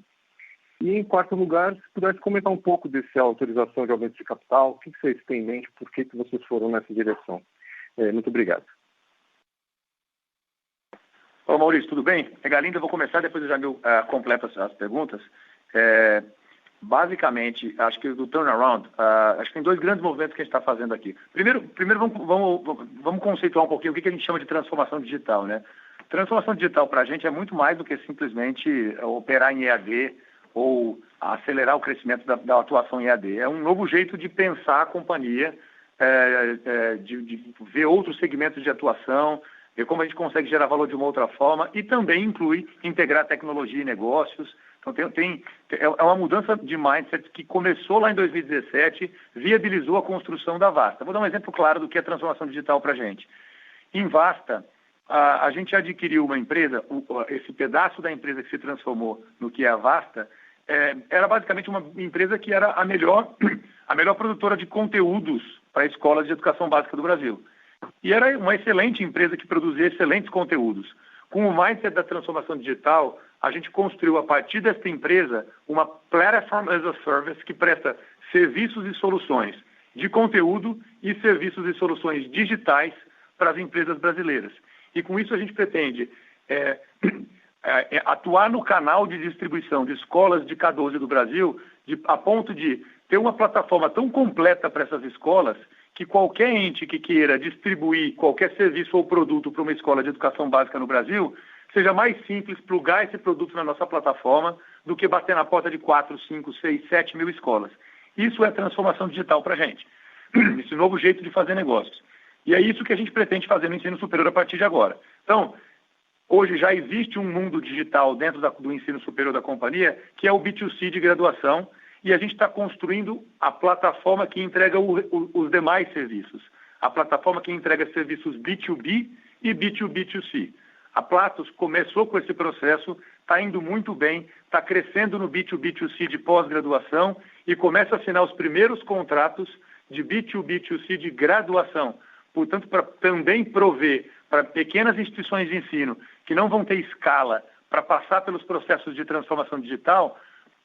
E em quarto lugar, se pudesse comentar um pouco dessa autorização de aumento de capital, o que vocês têm em mente, por que vocês foram nessa direção? Muito obrigado. Ô Maurício, tudo bem? Galindo, eu vou começar, depois eu já completo as perguntas. Basicamente, acho que do turnaround, acho que tem 2 grandes movimentos que a gente está fazendo aqui. Primeiro vamos conceituar um pouquinho o que a gente chama de transformação digital, né? Transformação digital para a gente é muito mais do que simplesmente operar em EAD ou acelerar o crescimento da atuação em EAD. É um novo jeito de pensar a companhia, de ver outros segmentos de atuação, ver como a gente consegue gerar valor de uma outra forma e também inclui integrar tecnologia e negócios. Então, é uma mudança de mindset que começou lá em 2017, viabilizou a construção da Vasta. Vou dar um exemplo claro do que é transformação digital para a gente. Em Vasta, a gente adquiriu uma empresa, esse pedaço da empresa que se transformou no que é a Vasta, era basicamente uma empresa que era a melhor produtora de conteúdos para escolas de educação básica do Brasil. E era uma excelente empresa que produzia excelentes conteúdos. Com o mindset da transformação digital, a gente construiu a partir desta empresa uma Platform as a Service que presta serviços e soluções de conteúdo e serviços e soluções digitais para as empresas brasileiras. E com isso a gente pretende atuar no canal de distribuição de escolas de K12 do Brasil, a ponto de ter uma plataforma tão completa para essas escolas que qualquer ente que queira distribuir qualquer serviço ou produto para uma escola de educação básica no Brasil, seja mais simples plugar esse produto na nossa plataforma do que bater na porta de 4, 5, 6, 7 mil escolas. Isso é transformação digital para a gente. Esse novo jeito de fazer negócios. E é isso que a gente pretende fazer no ensino superior a partir de agora. Então, hoje já existe um mundo digital dentro do ensino superior da companhia, que é o B2C de graduação, e a gente está construindo a plataforma que entrega os demais serviços. A plataforma que entrega serviços B2B e B2B2C. A Platos começou com esse processo, está indo muito bem, está crescendo no B2B2C de pós-graduação e começa a assinar os primeiros contratos de B2B2C de graduação. Portanto, para também prover para pequenas instituições de ensino que não vão ter escala para passar pelos processos de transformação digital,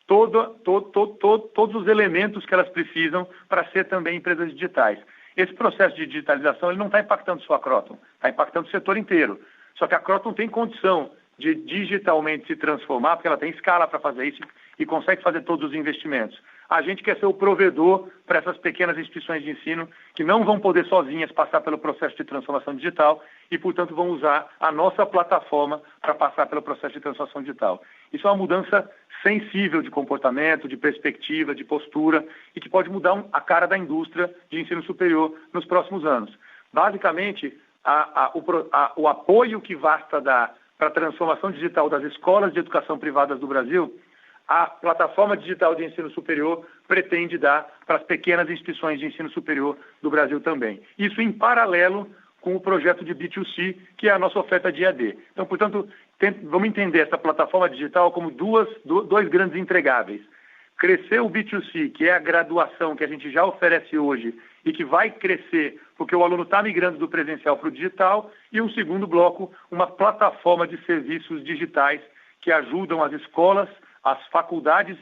todos os elementos que elas precisam para ser também empresas digitais. Esse processo de digitalização ele não está impactando só a Kroton, está impactando o setor inteiro. Só que a Kroton tem condição de digitalmente se transformar, porque ela tem escala para fazer isso e consegue fazer todos os investimentos. A gente quer ser o provedor para essas pequenas instituições de ensino que não vão poder sozinhas passar pelo processo de transformação digital e, portanto, vão usar a nossa plataforma para passar pelo processo de transformação digital. Isso é uma mudança sensível de comportamento, de perspectiva, de postura e que pode mudar a cara da indústria de ensino superior nos próximos anos. Basicamente, o apoio que Vasta dá para a transformação digital das escolas de educação privadas do Brasil, a plataforma digital de ensino superior pretende dar para as pequenas instituições de ensino superior do Brasil também. Isso em paralelo com o projeto de B2C, que é a nossa oferta de EAD. Então, portanto, vamos entender essa plataforma digital como dois grandes entregáveis. Crescer o B2C, que é a graduação que a gente já oferece hoje e que vai crescer porque o aluno está migrando do presencial para o digital, e um segundo bloco, uma plataforma de serviços digitais que ajudam as escolas, as faculdades,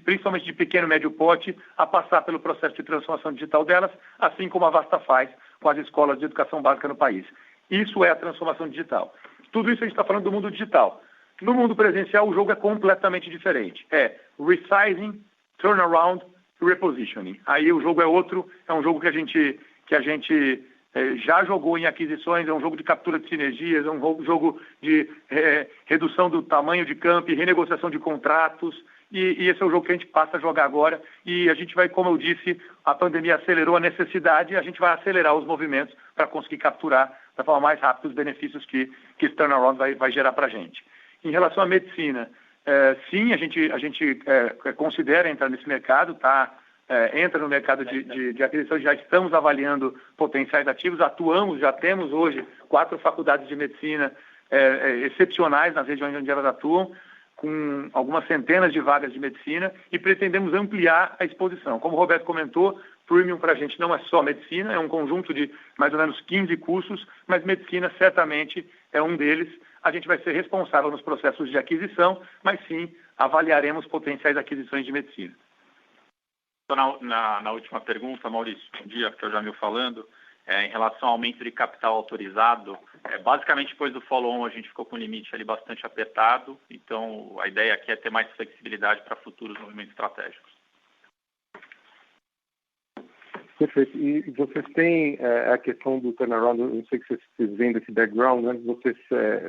principalmente de pequeno e médio porte, a passar pelo processo de transformação digital delas, assim como a Vasta faz com as escolas de educação básica no país. Isso é a transformação digital. Tudo isso a gente está falando do mundo digital. No mundo presencial, o jogo é completamente diferente. É resizing, turnaround e repositioning. Aí o jogo é outro, é um jogo que a gente já jogou em aquisições, é um jogo de captura de sinergias, é um jogo de redução do tamanho de campo e renegociação de contratos, e esse é o jogo que a gente passa a jogar agora, e a gente vai, como eu disse, a pandemia acelerou a necessidade, e a gente vai acelerar os movimentos para conseguir capturar da forma mais rápida os benefícios que esse turnaround vai gerar para a gente. Em relação à medicina, sim, a gente considera entrar nesse mercado, entra no mercado de aquisição, já estamos avaliando potenciais ativos, já temos hoje 4 faculdades de medicina excepcionais nas regiões onde elas atuam, com algumas centenas de vagas de medicina, e pretendemos ampliar a exposição. Como o Roberto comentou, Premium para a gente não é só medicina, é um conjunto de mais ou menos 15 cursos, mas medicina certamente é um deles. A gente vai ser responsável nos processos de aquisição, mas sim avaliaremos potenciais aquisições de medicina. Na última pergunta, Maurício, bom dia, que eu já me falando, em relação ao aumento de capital autorizado, basicamente depois do follow-on a gente ficou com um limite ali bastante apertado, então a ideia aqui é ter mais flexibilidade para futuros movimentos estratégicos. Perfeito. E vocês têm a questão do turnaround, eu não sei que vocês veem desse background, né? Vocês,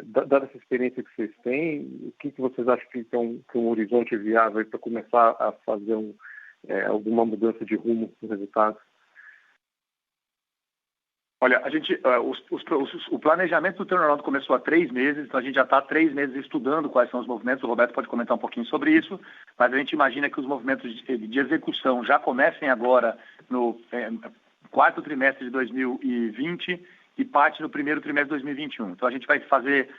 dada essa experiência que vocês têm, o que vocês acham que é um horizonte viável para começar a fazer alguma mudança de rumo no resultado? Olha, o planejamento do turnaround começou há 3 meses, então a gente já está há 3 meses estudando quais são os movimentos. O Roberto pode comentar um pouquinho sobre isso, mas a gente imagina que os movimentos de execução já comecem agora no 4º trimestre de 2020 e parte no 1º trimestre de 2021. Então a gente vai fazer...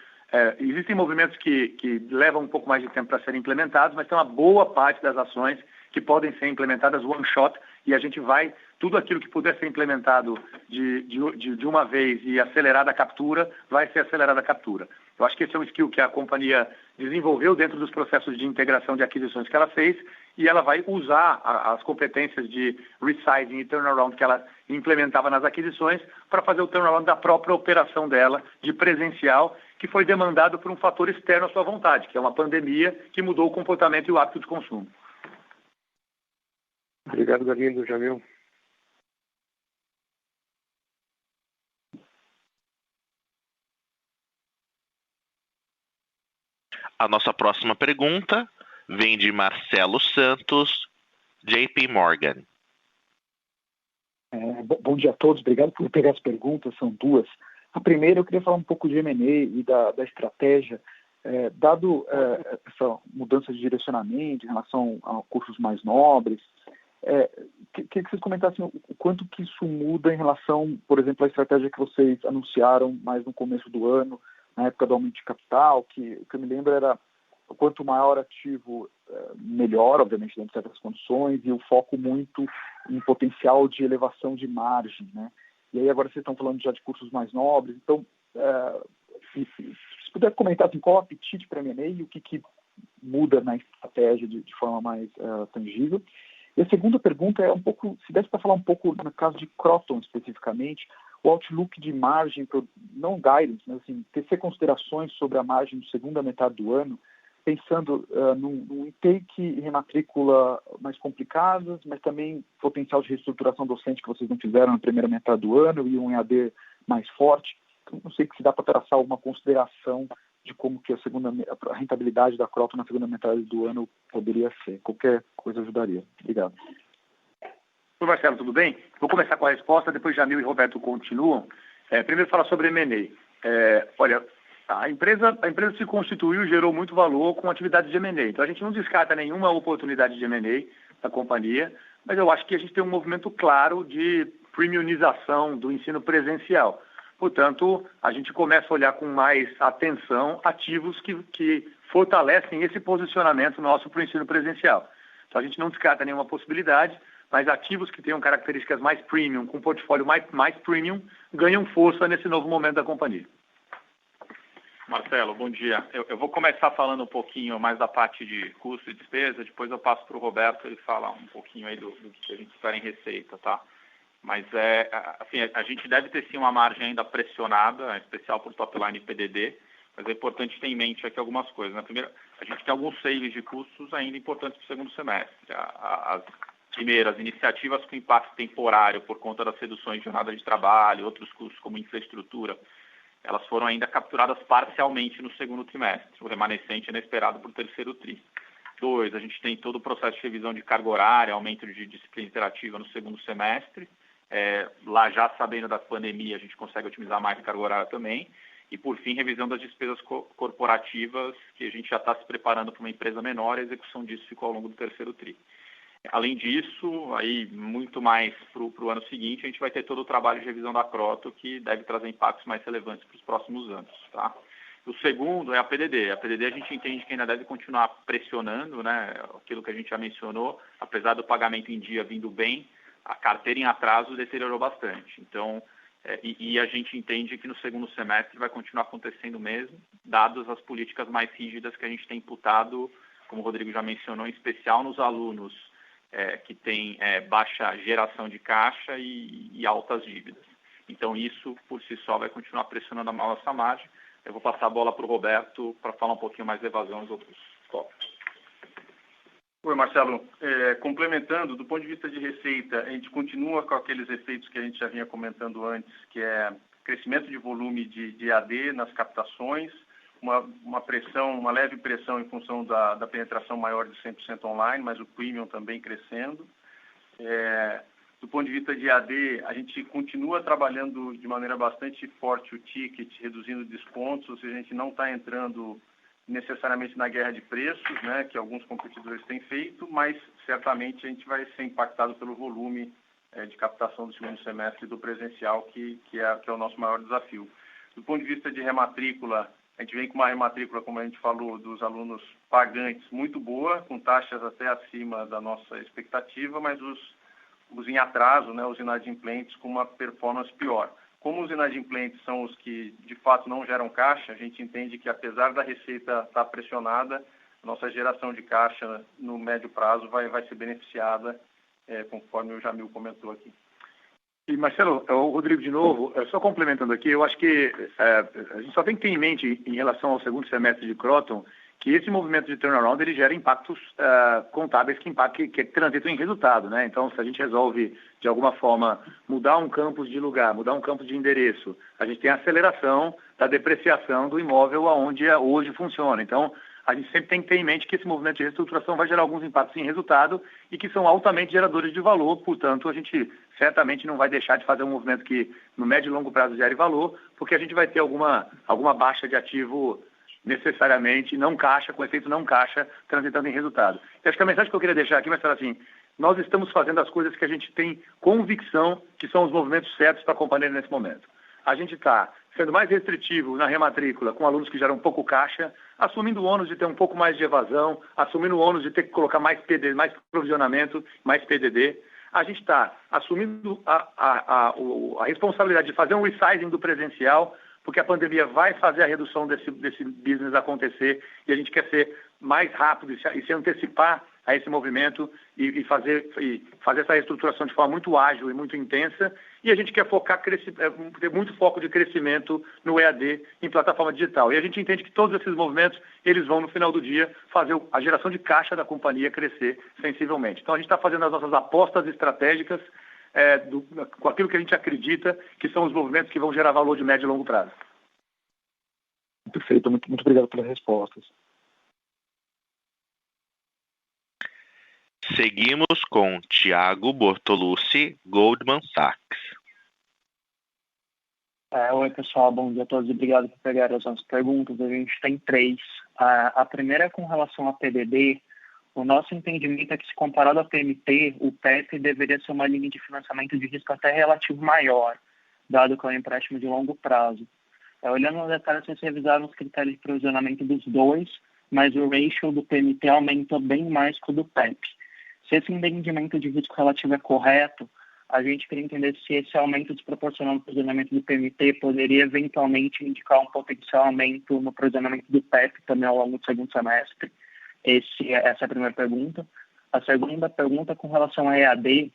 existem movimentos que levam um pouco mais de tempo para serem implementados, mas tem uma boa parte das ações que podem ser implementadas one shot, e a gente vai, tudo aquilo que puder ser implementado de uma vez e acelerada a captura, vai ser acelerada a captura. Eu acho que esse é um skill que a companhia desenvolveu dentro dos processos de integração de aquisições que ela fez, e ela vai usar as competências de resizing e turnaround que ela implementava nas aquisições para fazer o turnaround da própria operação dela, de presencial, que foi demandado por um fator externo à sua vontade, que é uma pandemia que mudou o comportamento e o hábito de consumo. Obrigado, Galindo, Jamil. A nossa próxima pergunta vem de Marcelo Santos, JP Morgan. Bom dia a todos, obrigado por pegar as perguntas, são 2. A primeira, eu queria falar um pouco de M&A e da estratégia. Dado essa mudança de direcionamento em relação a cursos mais nobres, queria que vocês comentassem o quanto que isso muda em relação, por exemplo, à estratégia que vocês anunciaram mais no começo do ano, na época do aumento de capital, que o que eu me lembro era quanto maior ativo, melhor, obviamente, dentro de certas condições, e o foco muito em potencial de elevação de margem, né? E aí agora vocês estão falando já de cursos mais nobres, então, se puder comentar assim, qual o apetite para M&A e o que muda na estratégia de forma mais tangível. E a segunda pergunta é um pouco, se desse para falar um pouco no caso de Kroton especificamente, o outlook de margem, não guidance, mas assim, tecer considerações sobre a margem da segunda metade do ano, pensando num intake e rematrícula mais complicadas, mas também potencial de reestruturação docente que vocês não fizeram na primeira metade do ano e um EAD mais forte. Então, não sei se dá para traçar alguma consideração de como que a rentabilidade da Kroton na segunda metade do ano poderia ser. Qualquer coisa ajudaria. Obrigado. Oi, Marcelo, tudo bem? Vou começar com a resposta, depois Jamil e Roberto continuam. Primeiro falar sobre M&A. Olha, a empresa se constituiu e gerou muito valor com atividades de M&A. Então, a gente não descarta nenhuma oportunidade de M&A da companhia, mas eu acho que a gente tem um movimento claro de premiumização do ensino presencial. Portanto, a gente começa a olhar com mais atenção ativos que fortalecem esse posicionamento nosso para o ensino presencial. Então, a gente não descarta nenhuma possibilidade, mas ativos que tenham características mais premium, com portfólio mais premium, ganham força nesse novo momento da companhia. Marcelo, bom dia. Eu vou começar falando um pouquinho mais da parte de custo e despesa, depois eu passo para o Roberto, ele fala um pouquinho aí do que a gente espera em receita, tá? Mas assim, a gente deve ter sim uma margem ainda pressionada, em especial por top line e PDD, mas é importante ter em mente aqui algumas coisas. Na primeira, a gente tem alguns saves de custos ainda importantes para o segundo semestre. Primeiro, as iniciativas com impacto temporário por conta das reduções de jornada de trabalho, outros custos como infraestrutura, elas foram ainda capturadas parcialmente no segundo trimestre. O remanescente é inesperado para o terceiro tri. 2, a gente tem todo o processo de revisão de carga horária, aumento de disciplina interativa no segundo semestre. Lá já sabendo da pandemia, a gente consegue otimizar mais carga horária também. E, por fim, revisão das despesas corporativas, que a gente já está se preparando para uma empresa menor, a execução disso ficou ao longo do terceiro tri. Além disso, aí muito mais para o ano seguinte, a gente vai ter todo o trabalho de revisão da Kroton, que deve trazer impactos mais relevantes para os próximos anos. Tá? O segundo é a PDD. A PDD a gente entende que ainda deve continuar pressionando, né, aquilo que a gente já mencionou, apesar do pagamento em dia vindo bem, a carteira em atraso deteriorou bastante. Então, e a gente entende que no segundo semestre vai continuar acontecendo mesmo, dadas as políticas mais rígidas que a gente tem imputado, como o Rodrigo já mencionou, em especial nos alunos que têm baixa geração de caixa e altas dívidas. Então, isso, por si só, vai continuar pressionando a nossa margem. Eu vou passar a bola para o Roberto para falar um pouquinho mais de evasão nos outros tópicos. Oi, Marcelo. Complementando, do ponto de vista de receita, a gente continua com aqueles efeitos que a gente já vinha comentando antes, que é crescimento de volume de AD nas captações, uma leve pressão em função da penetração maior de 100% online, mas o premium também crescendo. Do ponto de vista de AD, a gente continua trabalhando de maneira bastante forte o ticket, reduzindo descontos, ou seja, a gente não está entrando necessariamente na guerra de preços, né, que alguns competidores têm feito, mas certamente a gente vai ser impactado pelo volume de captação do segundo semestre do presencial, que é o nosso maior desafio. Do ponto de vista de rematrícula, a gente vem com uma rematrícula, como a gente falou, dos alunos pagantes muito boa, com taxas até acima da nossa expectativa, mas os em atraso, né, os inadimplentes, com uma performance pior. Como os inadimplentes são os que, de fato, não geram caixa, a gente entende que, apesar da receita estar pressionada, nossa geração de caixa no médio prazo vai ser beneficiada, conforme o Jamil comentou aqui. E, Marcelo, o Rodrigo de novo, só complementando aqui, eu acho que a gente só tem que ter em mente, em relação ao segundo semestre de Kroton, que esse movimento de turnaround ele gera impactos contábeis que transitam em resultado, né? Então, se a gente resolve, de alguma forma, mudar um campus de lugar, mudar um campus de endereço, a gente tem a aceleração da depreciação do imóvel aonde hoje funciona. Então, a gente sempre tem que ter em mente que esse movimento de reestruturação vai gerar alguns impactos em resultado e que são altamente geradores de valor, portanto, a gente certamente não vai deixar de fazer um movimento que, no médio e longo prazo, gere valor, porque a gente vai ter alguma baixa de ativo necessariamente não caixa, com efeito não caixa, transitando em resultado. E acho que a mensagem que eu queria deixar aqui, mas assim, nós estamos fazendo as coisas que a gente tem convicção que são os movimentos certos para a companhia nesse momento. A gente está sendo mais restritivo na rematrícula com alunos que geram pouco caixa, assumindo o ônus de ter um pouco mais de evasão, assumindo o ônus de ter que colocar mais PDD, mais provisionamento, mais PDD. A gente está assumindo a responsabilidade de fazer um resizing do presencial, porque a pandemia vai fazer a redução desse business acontecer e a gente quer ser mais rápido e se antecipar a esse movimento e fazer essa reestruturação de forma muito ágil e muito intensa. E a gente quer ter muito foco de crescimento no EAD em plataforma digital. E a gente entende que todos esses movimentos, eles vão, no final do dia, fazer a geração de caixa da companhia crescer sensivelmente. Então, a gente está fazendo as nossas apostas estratégicas com aquilo que a gente acredita que são os movimentos que vão gerar valor de médio e longo prazo. Perfeito, muito obrigado pelas respostas. Seguimos com Thiago Bortolucci, Goldman Sachs. Oi, pessoal. Bom dia a todos e obrigado por pegar as nossas perguntas. A gente tem 3. A primeira é com relação a PDD. O nosso entendimento é que, se comparado a PMT, o PEP deveria ser uma linha de financiamento de risco até relativo maior, dado que é um empréstimo de longo prazo. Olhando no detalhe, vocês revisaram os critérios de provisionamento dos dois, mas o ratio do PMT aumentou bem mais que o do PEP. Se esse entendimento de risco relativo é correto, a gente queria entender se esse aumento desproporcional no provisionamento do PMT poderia eventualmente indicar um potencial aumento no provisionamento do PEP também ao longo do segundo semestre. Essa é a primeira pergunta. A segunda pergunta com relação a EAD.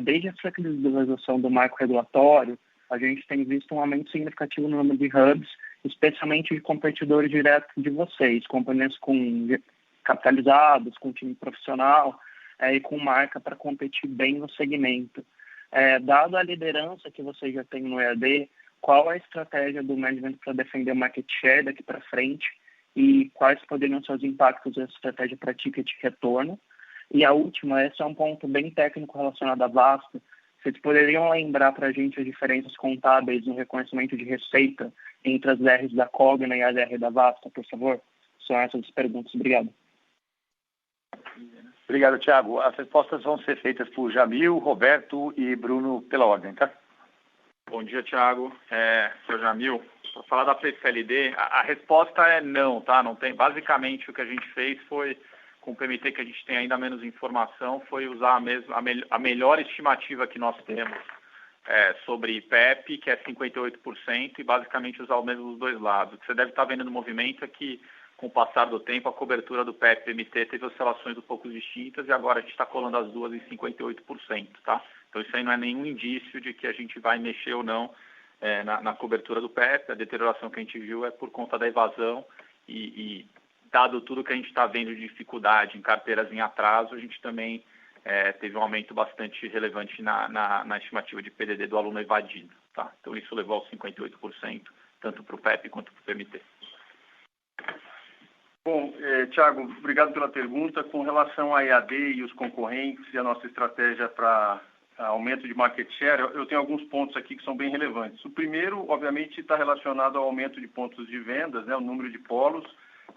Desde a flexibilização do marco regulatório, a gente tem visto um aumento significativo no número de hubs, especialmente de competidores diretos de vocês, companhias capitalizadas, com time profissional e com marca para competir bem no segmento. Dado a liderança que vocês já têm no EAD, qual a estratégia do management para defender o market share daqui para frente e quais poderiam ser os impactos dessa estratégia para ticket de retorno? E a última, esse é um ponto bem técnico relacionado à Vasta. Vocês poderiam lembrar para a gente as diferenças contábeis no reconhecimento de receita entre as Rs da Cogna e as R da Vasta, por favor? São essas as perguntas. Obrigado. Obrigado, Thiago. As respostas vão ser feitas por Jamil, Roberto e Bruno pela ordem, tá? Bom dia, Thiago. Sr. Jamil, para falar da PFLD, a resposta é não, tá? Não tem. Basicamente, o que a gente fez foi, com o PMT que a gente tem ainda menos informação, foi usar a melhor estimativa que nós temos sobre PEP, que é 58%, e basicamente usar o mesmo dos dois lados. O que você deve estar vendo no movimento é que, com o passar do tempo, a cobertura do PEP e PMT teve oscilações um pouco distintas e agora a gente está colando as duas em 58%, tá? Então isso aí não é nenhum indício de que a gente vai mexer ou não na cobertura do PEP. A deterioração que a gente viu é por conta da evasão e dado tudo que a gente está vendo de dificuldade em carteiras em atraso, a gente também teve um aumento bastante relevante na estimativa de PDD do aluno evadido, tá? Então isso levou aos 58%, tanto para o PEP quanto para o PMT. Bom, Thiago, obrigado pela pergunta. Com relação à EAD e os concorrentes e a nossa estratégia para aumento de market share, eu tenho alguns pontos aqui que são bem relevantes. O primeiro, obviamente, está relacionado ao aumento de pontos de vendas, né, o número de polos.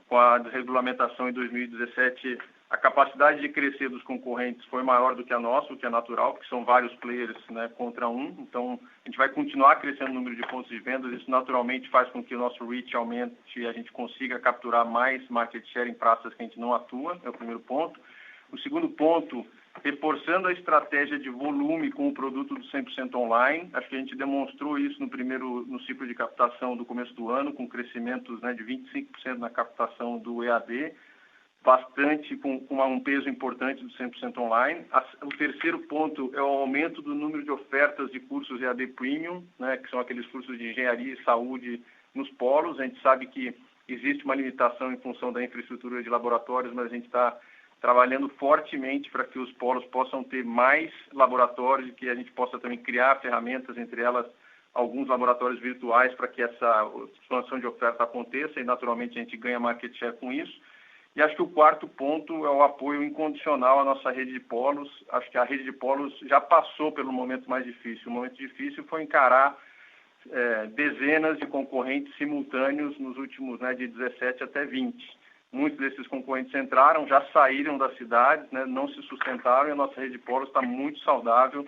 Com a desregulamentação em 2017, a capacidade de crescer dos concorrentes foi maior do que a nossa, o que é natural, porque são vários players, né, contra um. Então, a gente vai continuar crescendo o número de pontos de vendas. Isso naturalmente faz com que o nosso reach aumente e a gente consiga capturar mais market share em praças que a gente não atua, é o primeiro ponto. O segundo ponto, reforçando a estratégia de volume com o produto do 100% online. Acho que a gente demonstrou isso no ciclo de captação do começo do ano, com crescimentos, né, de 25% na captação do EAD, bastante, com um peso importante do 100% online. O terceiro ponto é o aumento do número de ofertas de cursos EAD Premium, né, que são aqueles cursos de engenharia e saúde nos polos. A gente sabe que existe uma limitação em função da infraestrutura de laboratórios, mas a gente está trabalhando fortemente para que os polos possam ter mais laboratórios e que a gente possa também criar ferramentas, entre elas alguns laboratórios virtuais, para que essa expansão de oferta aconteça e, naturalmente, a gente ganha market share com isso. E acho que o quarto ponto é o apoio incondicional à nossa rede de polos. Acho que a rede de polos já passou pelo momento mais difícil. O momento difícil foi encarar dezenas de concorrentes simultâneos nos últimos, né, de 17 até 20. Muitos desses concorrentes entraram, já saíram das cidades, né, não se sustentaram, e a nossa rede de polos está muito saudável,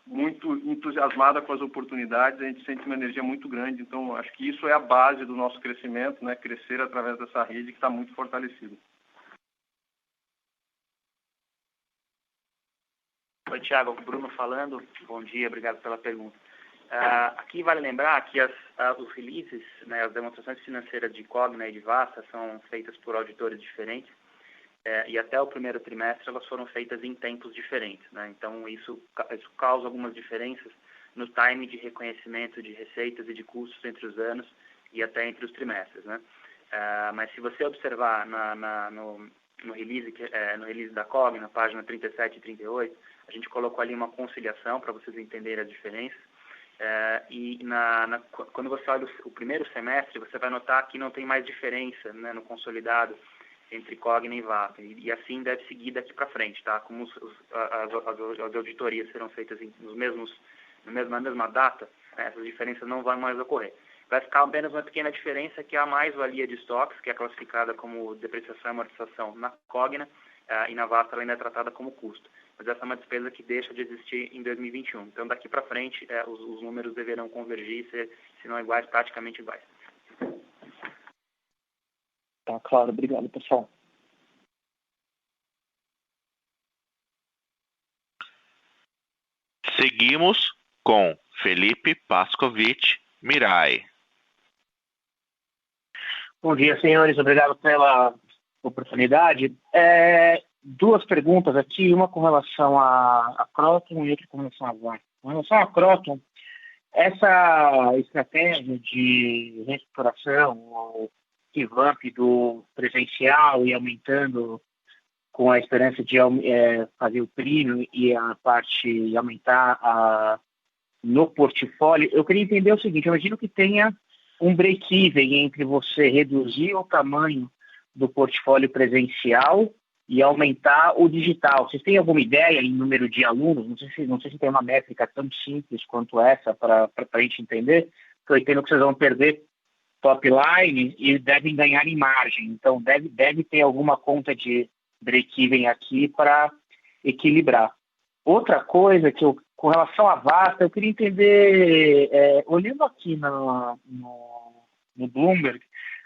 muito entusiasmada com as oportunidades. A gente sente uma energia muito grande. Então, acho que isso é a base do nosso crescimento, né, crescer através dessa rede que está muito fortalecida. Oi, Thiago, Bruno falando. Bom dia, obrigado pela pergunta. Aqui vale lembrar que os releases, né, as demonstrações financeiras de Cogna e de Vasta são feitas por auditores diferentes e até o primeiro trimestre elas foram feitas em tempos diferentes, né? Então isso causa algumas diferenças no time de reconhecimento de receitas e de custos entre os anos e até entre os trimestres, né? Mas se você observar no release da Cogna, página 37 e 38, a gente colocou ali uma conciliação para vocês entenderem as diferenças. Quando você olha o primeiro semestre, você vai notar que não tem mais diferença, né, no consolidado entre Cogna e Vasta. E assim deve seguir daqui para frente, tá? Como as auditorias serão feitas na mesma data, essas diferenças não vão mais ocorrer. Vai ficar apenas uma pequena diferença, que é a mais-valia de estoques, que é classificada como depreciação e amortização na Cogna, e na Vasta ela ainda é tratada como custo. Mas essa é uma despesa que deixa de existir em 2021. Então, daqui para frente, os números deverão convergir, se não iguais, praticamente iguais. Tá claro, obrigado, pessoal. Seguimos com Felipe Pascovitch Mirai. Bom dia, senhores. Obrigado pela oportunidade. Duas perguntas aqui, uma com relação a Kroton e outra com relação a Vasta. Com relação a Kroton, essa estratégia de reestruturação, o revamp do presencial e aumentando com a esperança de fazer o premium e a parte aumentar no portfólio, eu queria entender o seguinte: eu imagino que tenha um break-even entre você reduzir o tamanho do portfólio presencial e aumentar o digital. Vocês têm alguma ideia em número de alunos? Não sei se tem uma métrica tão simples quanto essa para a gente entender, porque eu entendo que vocês vão perder top line e devem ganhar em margem. Então, deve ter alguma conta de break-even aqui para equilibrar. Outra coisa com relação à Vasta, eu queria entender, olhando aqui no Bloomberg,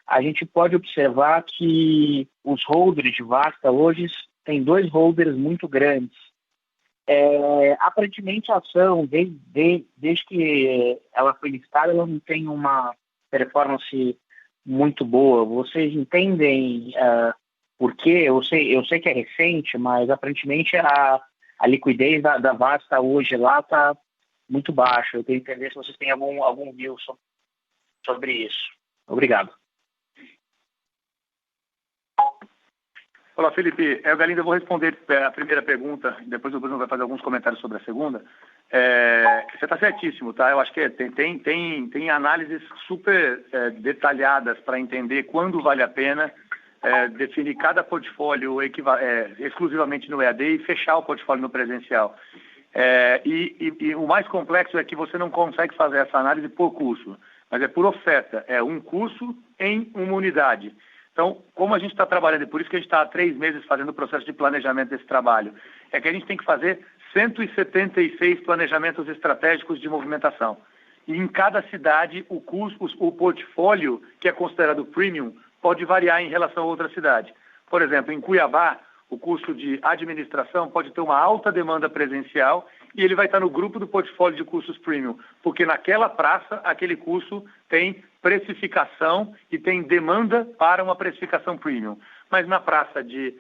a gente pode observar que os holders de Vasta hoje têm 2 holders muito grandes. Aparentemente a ação, desde que ela foi listada, ela não tem uma performance muito boa. Vocês entendem por quê? Eu sei que é recente, mas aparentemente a liquidez da Vasta hoje lá está muito baixa. Eu queria entender se vocês têm algum view sobre isso. Obrigado. Olá, Felipe. Galindo, eu vou responder a primeira pergunta, depois o Bruno vai fazer alguns comentários sobre a segunda. Você está certíssimo, tá? Eu acho que tem análises super detalhadas para entender quando vale a pena definir cada portfólio exclusivamente no EAD e fechar o portfólio no presencial. E o mais complexo é que você não consegue fazer essa análise por curso, mas é por oferta. É um curso em uma unidade. Então, como a gente está trabalhando, e por isso que a gente está há 3 meses fazendo o processo de planejamento desse trabalho, é que a gente tem que fazer 176 planejamentos estratégicos de movimentação. E em cada cidade, o portfólio que é considerado premium pode variar em relação a outra cidade. Por exemplo, em Cuiabá, o curso de administração pode ter uma alta demanda presencial e ele vai estar no grupo do portfólio de cursos premium, porque naquela praça, aquele curso tem precificação e tem demanda para uma precificação premium. Mas na praça de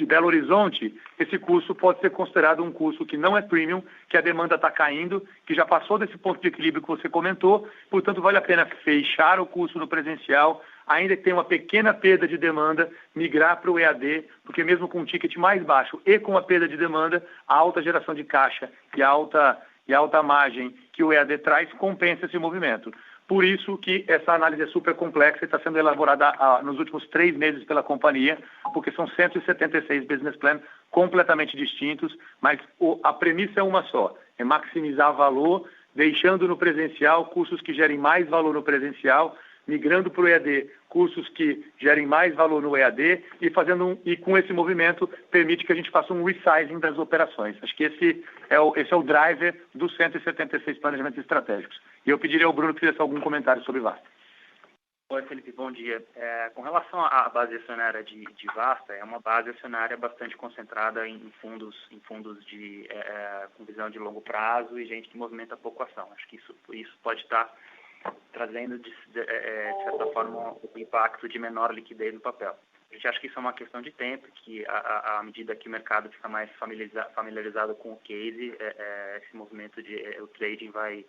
Belo Horizonte, esse curso pode ser considerado um curso que não é premium, que a demanda está caindo, que já passou desse ponto de equilíbrio que você comentou, portanto vale a pena fechar o curso no presencial, ainda que tenha uma pequena perda de demanda, migrar para o EAD, porque mesmo com um ticket mais baixo e com a perda de demanda, a alta geração de caixa e a alta margem que o EAD traz compensa esse movimento. Por isso que essa análise é super complexa e está sendo elaborada nos últimos 3 meses pela companhia, porque são 176 business plans completamente distintos, mas a premissa é uma só, é maximizar valor, deixando no presencial cursos que gerem mais valor no presencial, migrando para o EAD, cursos que gerem mais valor no EAD e com esse movimento permite que a gente faça um resizing das operações. Acho que esse é o driver dos 176 planejamentos estratégicos. E eu pediria ao Bruno que fizesse algum comentário sobre Vasta. Oi, Felipe, bom dia. Com relação à base acionária de Vasta, é uma base acionária bastante concentrada em fundos com visão de longo prazo e gente que movimenta pouco ação. Acho que isso pode estar trazendo, de certa forma, o impacto de menor liquidez no papel. A gente acha que isso é uma questão de tempo, que à medida que o mercado fica mais familiarizado com o case, esse movimento de o trading vai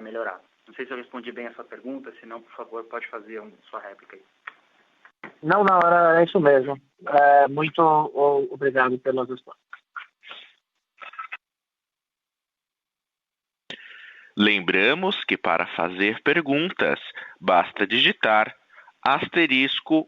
melhorar. Não sei se eu respondi bem a sua pergunta, se não, por favor, pode fazer sua réplica aí. Não, era isso mesmo. Muito obrigado pelas respostas. Lembramos que para fazer perguntas, basta digitar asterisco.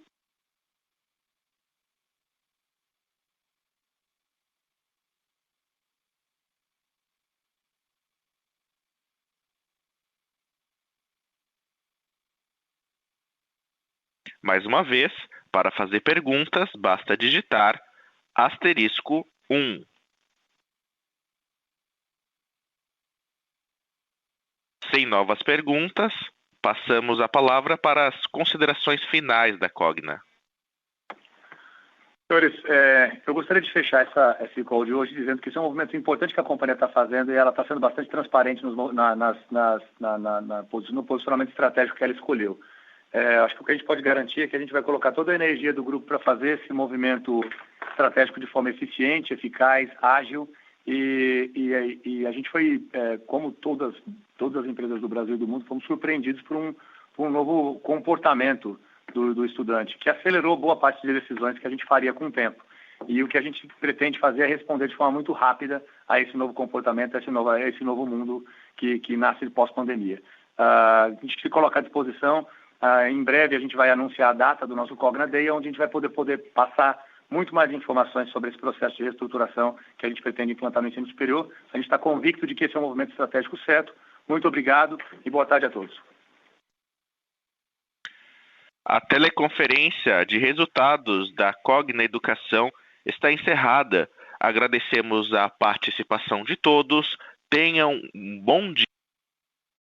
Mais uma vez, para fazer perguntas, basta digitar asterisco 1. Sem novas perguntas, passamos a palavra para as considerações finais da Cogna. Senhores, eu gostaria de fechar esse call de hoje dizendo que isso é um movimento importante que a companhia está fazendo e ela está sendo bastante transparente no posicionamento estratégico que ela escolheu. Acho que o que a gente pode garantir é que a gente vai colocar toda a energia do grupo para fazer esse movimento estratégico de forma eficiente, eficaz, ágil e a gente foi, como todas as empresas do Brasil e do mundo, fomos surpreendidos por um novo comportamento do estudante, que acelerou boa parte das decisões que a gente faria com o tempo. E o que a gente pretende fazer é responder de forma muito rápida a esse novo comportamento, a esse novo mundo que nasce pós-pandemia. A gente se coloca à disposição. Em breve a gente vai anunciar a data do nosso Cogna Day, onde a gente vai poder passar muito mais informações sobre esse processo de reestruturação que a gente pretende implantar no ensino superior. A gente está convicto de que esse é um movimento estratégico certo. Muito obrigado e boa tarde a todos. A teleconferência de resultados da Cogna Educação está encerrada. Agradecemos a participação de todos. Tenham um bom dia.